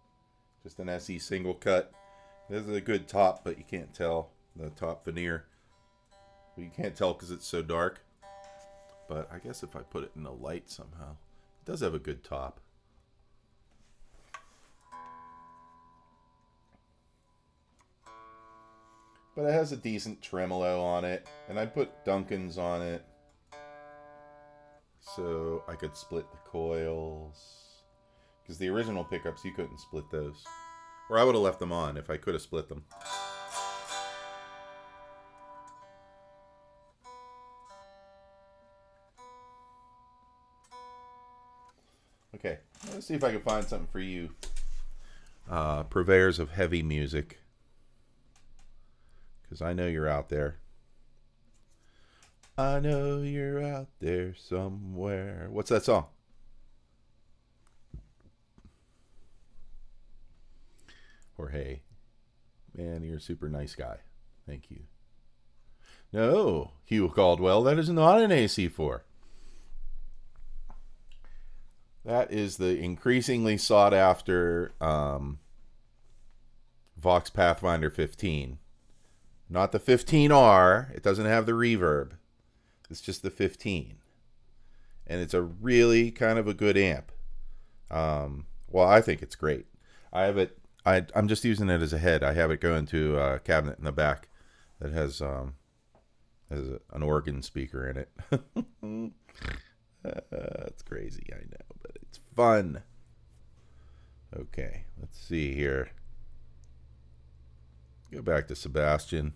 Just an SE single cut. This is a good top, but you can't tell the top veneer. Well, you can't tell because it's so dark. But I guess if I put it in the light somehow, it does have a good top. But it has a decent tremolo on it, and I put Duncans on it so I could split the coils, because the original pickups you couldn't split those. Or I would have left them on if I could have split them. Okay, let's see if I can find something for you, purveyors of heavy music, because I know you're out there. I know you're out there somewhere. What's that song? Jorge, man, you're a super nice guy. Thank you. No, Hugh Caldwell, that is not an AC4. That is the increasingly sought after Vox Pathfinder 15. Not the 15R. It doesn't have the reverb. It's just the 15. And it's a really kind of a good amp. Well, I think it's great. I have it. I'm just using it as a head. I have it go into a cabinet in the back that has an organ speaker in it. It's crazy, I know, but it's fun. Okay, let's see here. Go back to Sebastian.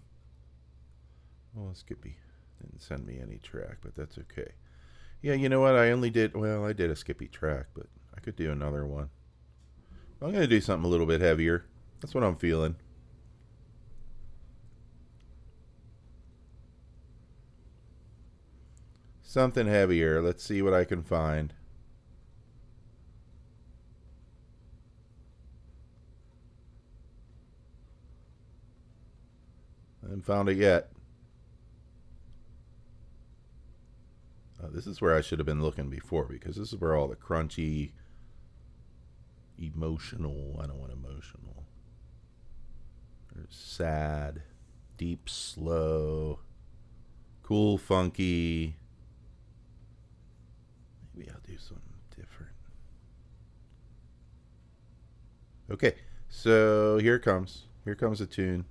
Oh, Skippy didn't send me any track, but that's okay. Yeah, you know what? I did a Skippy track, but I could do another one. I'm going to do something a little bit heavier. That's what I'm feeling. Something heavier. Let's see what I can find. I haven't found it yet. This is where I should have been looking before, because this is where all the crunchy, emotional, I don't want emotional. There's sad, deep, slow, cool, funky. Maybe I'll do something different. Okay, so here it comes. Here comes a tune.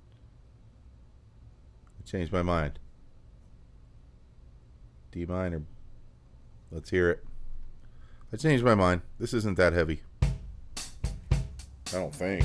I changed my mind. D minor. Let's hear it. I changed my mind. This isn't that heavy. I don't think.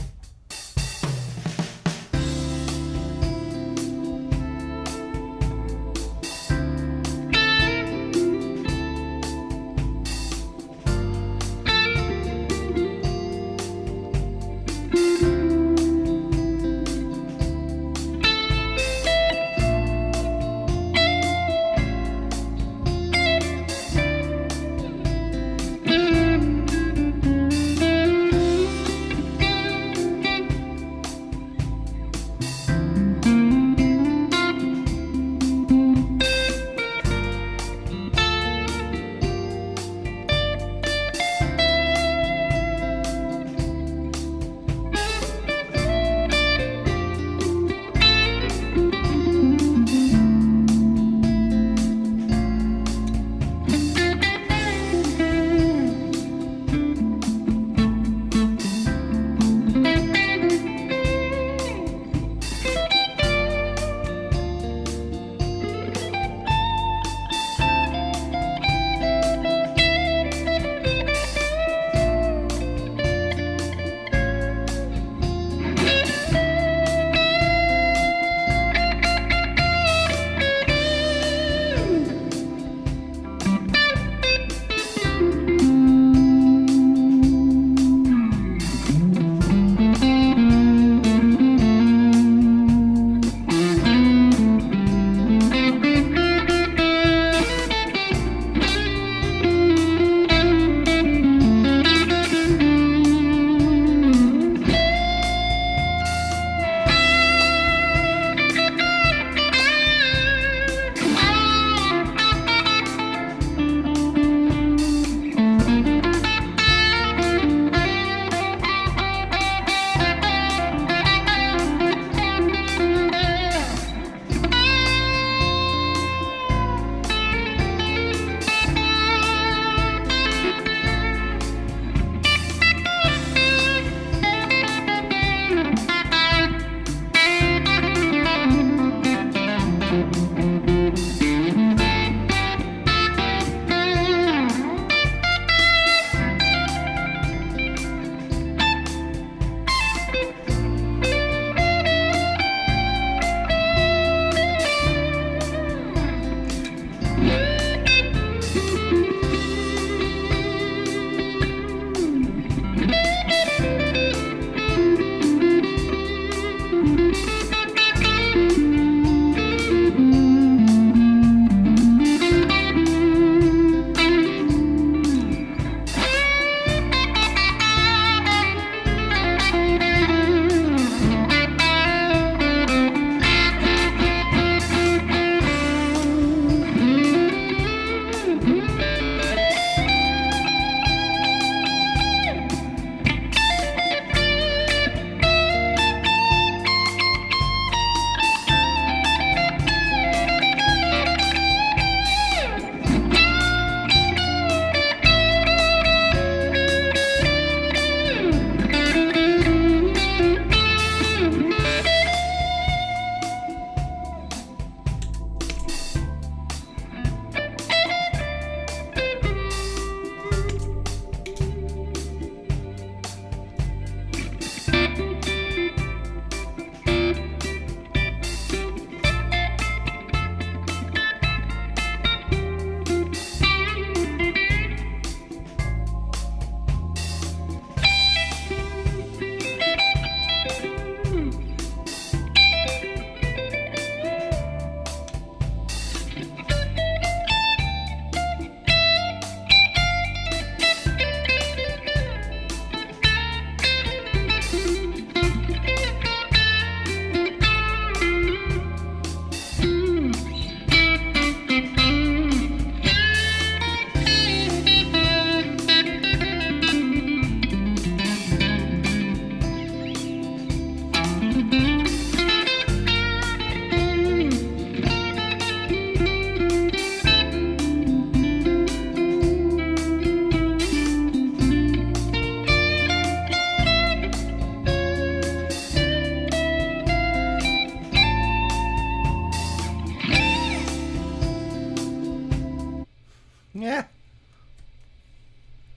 Yeah.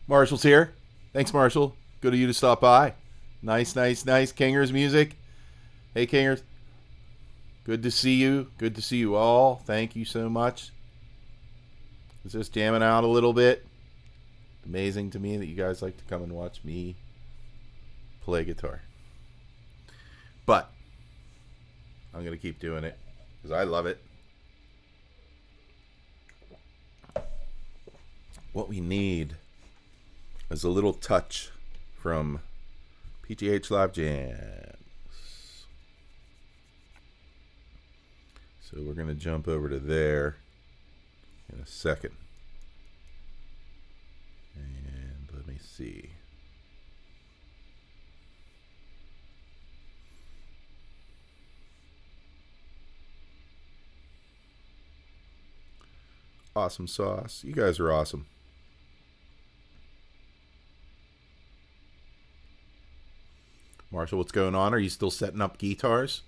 Marshall's here. Thanks, Marshall. Good of you to stop by. Nice. Kingers music. Hey, Kingers. Good to see you. Good to see you all. Thank you so much. Was just jamming out a little bit. Amazing to me that you guys like to come and watch me play guitar. But I'm going to keep doing it because I love it. What we need is a little touch from PGH Live Jams. So we're going to jump over to there in a second. And let me see. Awesome sauce. You guys are awesome. Marshall, what's going on? Are you still setting up guitars?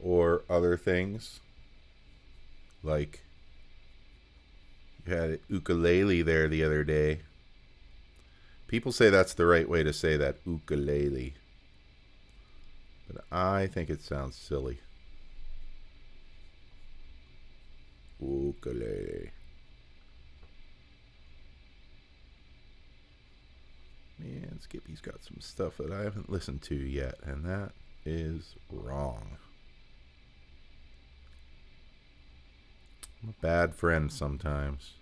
Or other things? Like you had an ukulele there the other day. People say that's the right way to say that, ukulele. But I think it sounds silly. Ukulele. Man, Skippy's got some stuff that I haven't listened to yet, and that is wrong. I'm a bad friend sometimes.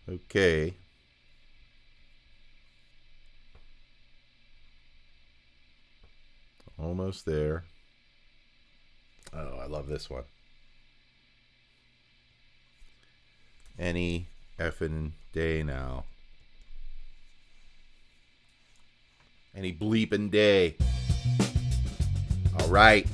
Okay. Almost there. Oh, I love this one. Any effing day now. Any bleeping day. All right.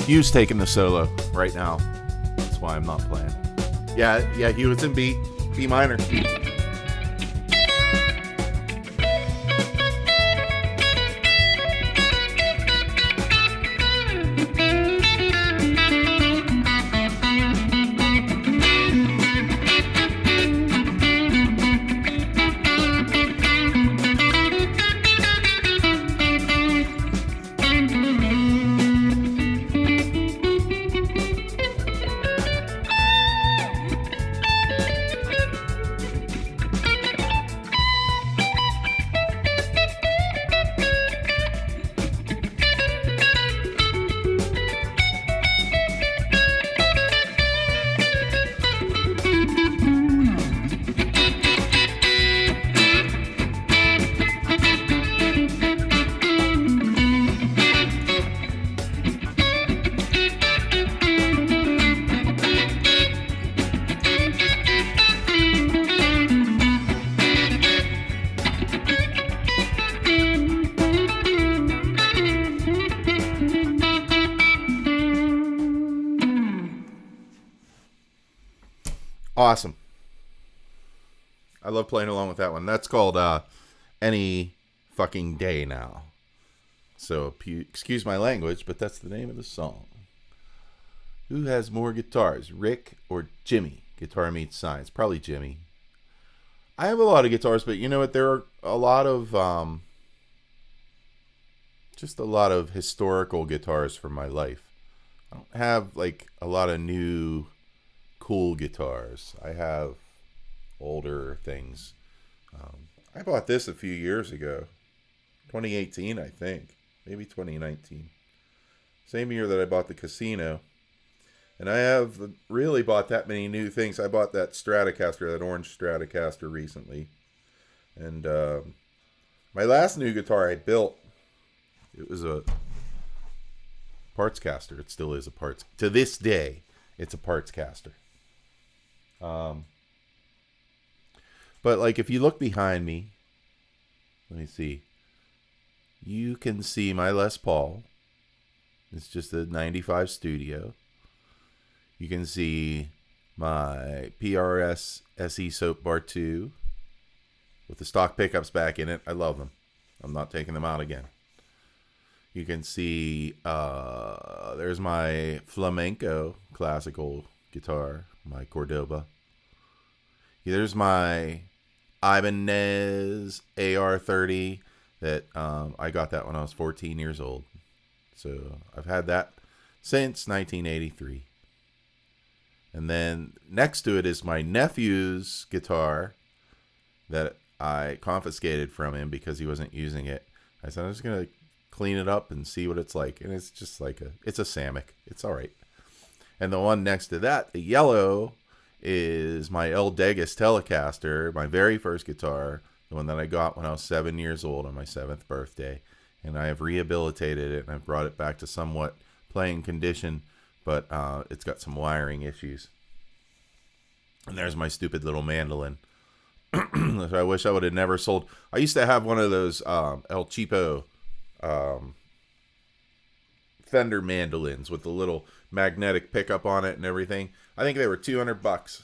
Hugh's taking the solo right now. That's why I'm not playing. Yeah, Hugh, it's in B minor. Awesome. I love playing along with that one. That's called Any Fucking Day Now. So, excuse my language, but that's the name of the song. Who has more guitars, Rick or Jimmy? Guitar meets science. Probably Jimmy. I have a lot of guitars, but you know what? There are a lot of, just a lot of historical guitars from my life. I don't have, like, a lot of new, cool guitars. I have older things. I bought this a few years ago. 2018, I think. Maybe 2019. Same year that I bought the Casino. And I have really bought that many new things. I bought that Stratocaster, that orange Stratocaster recently. And my last new guitar I built, it was a parts caster. It still is a parts. To this day, it's a parts caster. But like if you look behind me, let me see. You can see my Les Paul. It's just a 95 Studio. You can see my PRS SE Soap Bar 2 with the stock pickups back in it. I love them. I'm not taking them out again. You can see there's my flamenco classical guitar, my Cordoba. There's my Ibanez AR30 that I got that when I was 14 years old. So I've had that since 1983. And then next to it is my nephew's guitar that I confiscated from him because he wasn't using it. I said, I'm just going to clean it up and see what it's like. And it's just like it's a Samick. It's all right. And the one next to that, the yellow, is my El Degas Telecaster, my very first guitar, the one that I got when I was 7 years old on my 7th birthday. And I have rehabilitated it and I've brought it back to somewhat playing condition, but it's got some wiring issues. And there's my stupid little mandolin. I wish I would have never sold. I used to have one of those El Cheapo Fender mandolins with the little magnetic pickup on it and everything. I think they were $200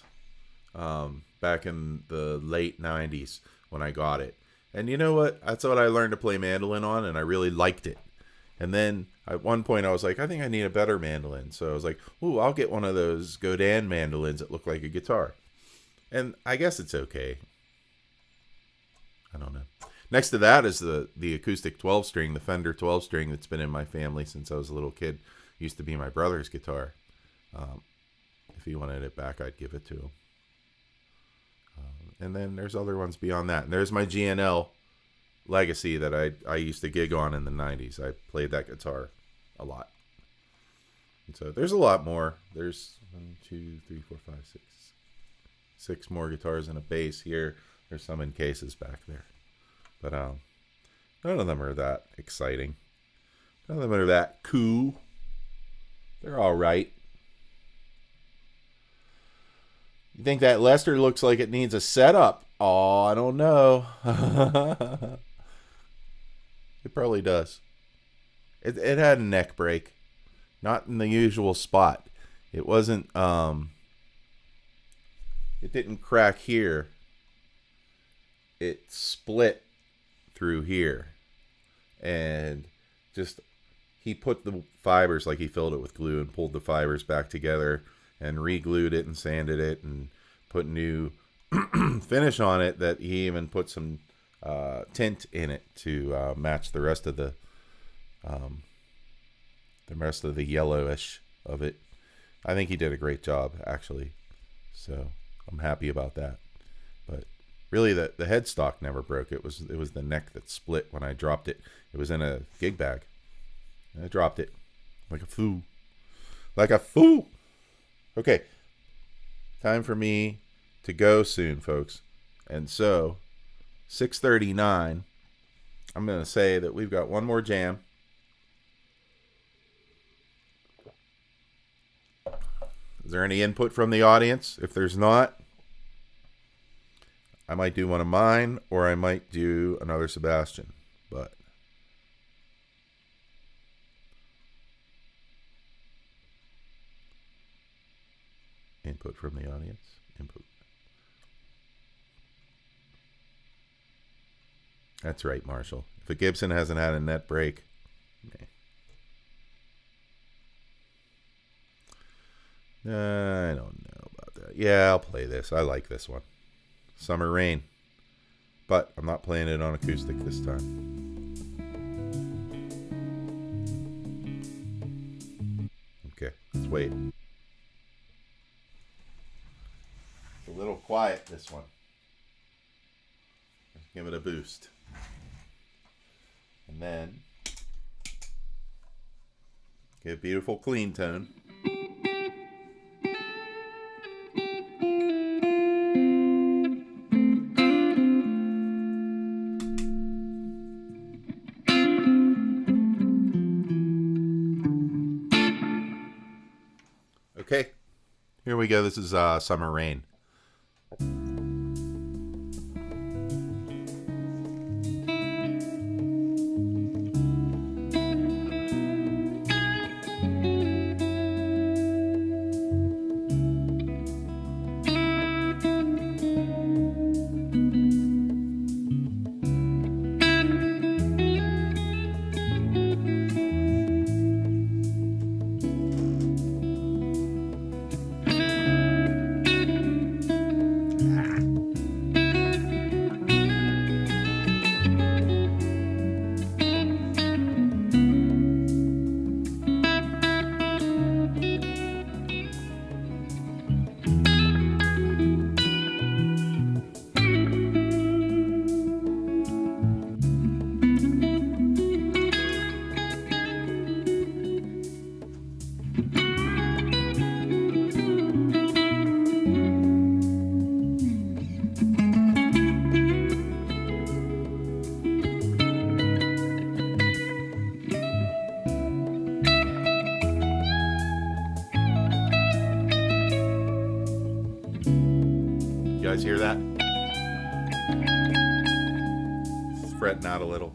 back in the late 90s when I got it. And you know what? That's what I learned to play mandolin on, and I really liked it. And then at one point I was like, I think I need a better mandolin. So I was like, ooh, I'll get one of those Godin mandolins that look like a guitar. And I guess it's okay. I don't know. Next to that is the acoustic 12-string, the Fender 12-string that's been in my family since I was a little kid. Used to be my brother's guitar. If he wanted it back, I'd give it to him. And then there's other ones beyond that. And there's my GNL Legacy that I used to gig on in the 90s. I played that guitar a lot. And so there's a lot more. There's 1, 2, 3, 4, 5, 6. 6 more guitars and a bass here. There's some in cases back there. But none of them are that exciting. None of them are that cool. They're all right. You think that Lester looks like it needs a setup? Oh, I don't know. It probably does. It had a neck break. Not in the usual spot. It wasn't, it didn't crack here. It split through here. And just, he put the fibers, like he filled it with glue and pulled the fibers back together and re-glued it and sanded it and put new finish on it that he even put some tint in it to match the rest of the yellowish of it. I think he did a great job, actually. So I'm happy about that. But really, the headstock never broke. It was the neck that split when I dropped it. It was in a gig bag. And I dropped it like a fool. Like a fool. Okay. Time for me to go soon, folks. And so, 6:39, I'm going to say that we've got one more jam. Is there any input from the audience? If there's not, I might do one of mine, or I might do another Sebastian. But input from the audience. input. That's right, Marshall. If a Gibson hasn't had a net break, I don't know about that. Yeah, I'll play this. I like this one. Summer Rain. But I'm not playing it on acoustic this time. Okay, let's wait. It's a little quiet, this one. Let's give it a boost. And then get a beautiful clean tone. Okay, here we go. This is Summer Rain. You guys hear that? It's fretting out a little.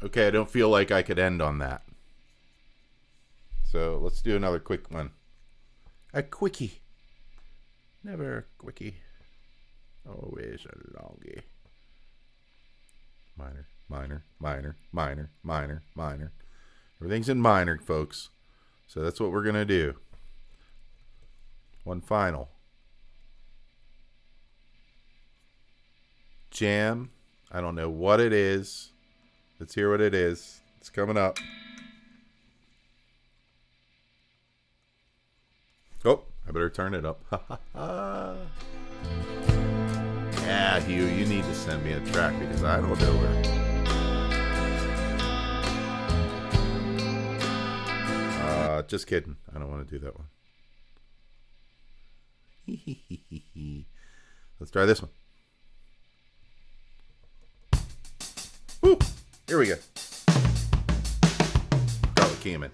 Okay, I don't feel like I could end on that. So let's do another quick one. A quickie. Never a quickie. Always a longie. Minor, minor, minor, minor, minor, minor. Everything's in minor, folks. So that's what we're going to do. One final. Jam. I don't know what it is. Let's hear what it is. It's coming up. Oh, I better turn it up. Yeah, Hugh, you need to send me a track because I don't know where. Just kidding. I don't want to do that one. Let's try this one. Woo! Here we go. Forgot what came in.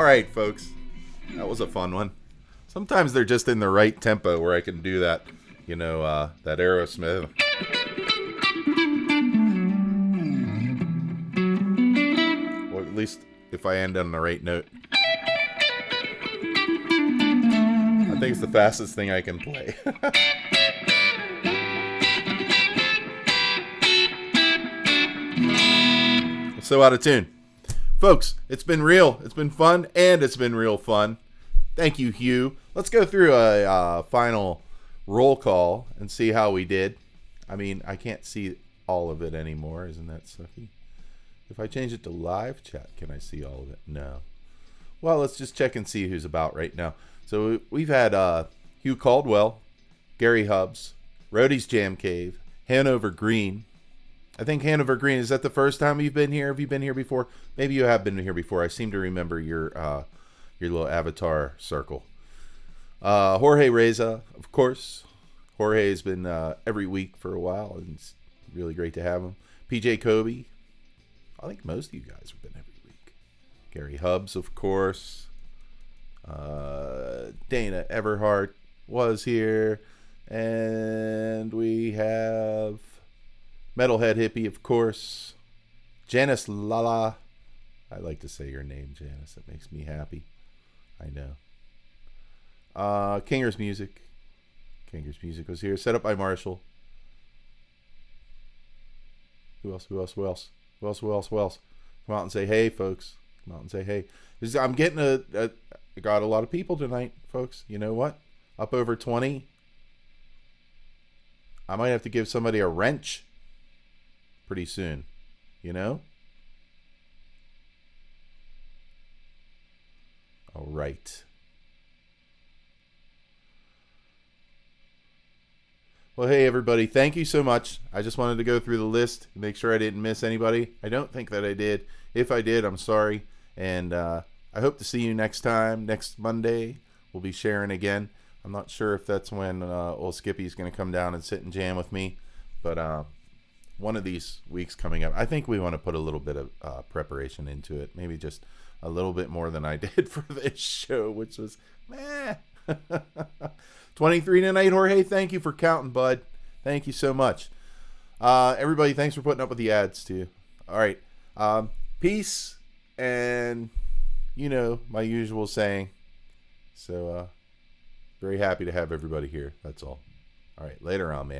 right, folks. That was a fun one. Sometimes they're just in the right tempo where I can do that, that Aerosmith. Or at least if I end on the right note. I think it's the fastest thing I can play. So out of tune. Folks, it's been real. It's been fun, and it's been real fun. Thank you, Hugh. Let's go through a final roll call and see how we did. I mean, I can't see all of it anymore. Isn't that sucky? If I change it to live chat, can I see all of it? No. Well, let's just check and see who's about right now. So we've had Hugh Caldwell, Gary Hubbs, Rhodey's Jam Cave, Hanover Green. I think Hanover Green, is that the first time you've been here? Have you been here before? Maybe you have been here before. I seem to remember your little avatar circle. Jorge Reza, of course. Jorge has been every week for a while, and it's really great to have him. PJ Kobe. I think most of you guys have been every week. Gary Hubbs, of course. Dana Everhart was here. And we have Metalhead Hippie, of course. Janice Lala. I like to say your name, Janice. It makes me happy. I know. Kinger's Music. Kinger's Music was here. Set up by Marshall. Who else? Come out and say hey, folks. Come out and say hey. I'm getting I got a lot of people tonight, folks. You know what? Up over 20. I might have to give somebody a wrench pretty soon. All right. Well, hey, everybody. Thank you so much. I just wanted to go through the list and make sure I didn't miss anybody. I don't think that I did. If I did, I'm sorry. And I hope to see you next time. Next Monday, we'll be sharing again. I'm not sure if that's when old Skippy's going to come down and sit and jam with me. But one of these weeks coming up, I think we want to put a little bit of preparation into it. Maybe just a little bit more than I did for this show, which was meh. 23 tonight, Jorge. Thank you for counting, bud. Thank you so much. Everybody, thanks for putting up with the ads, too. All right. Peace and, my usual saying. So, very happy to have everybody here. That's all. All right. Later on, man.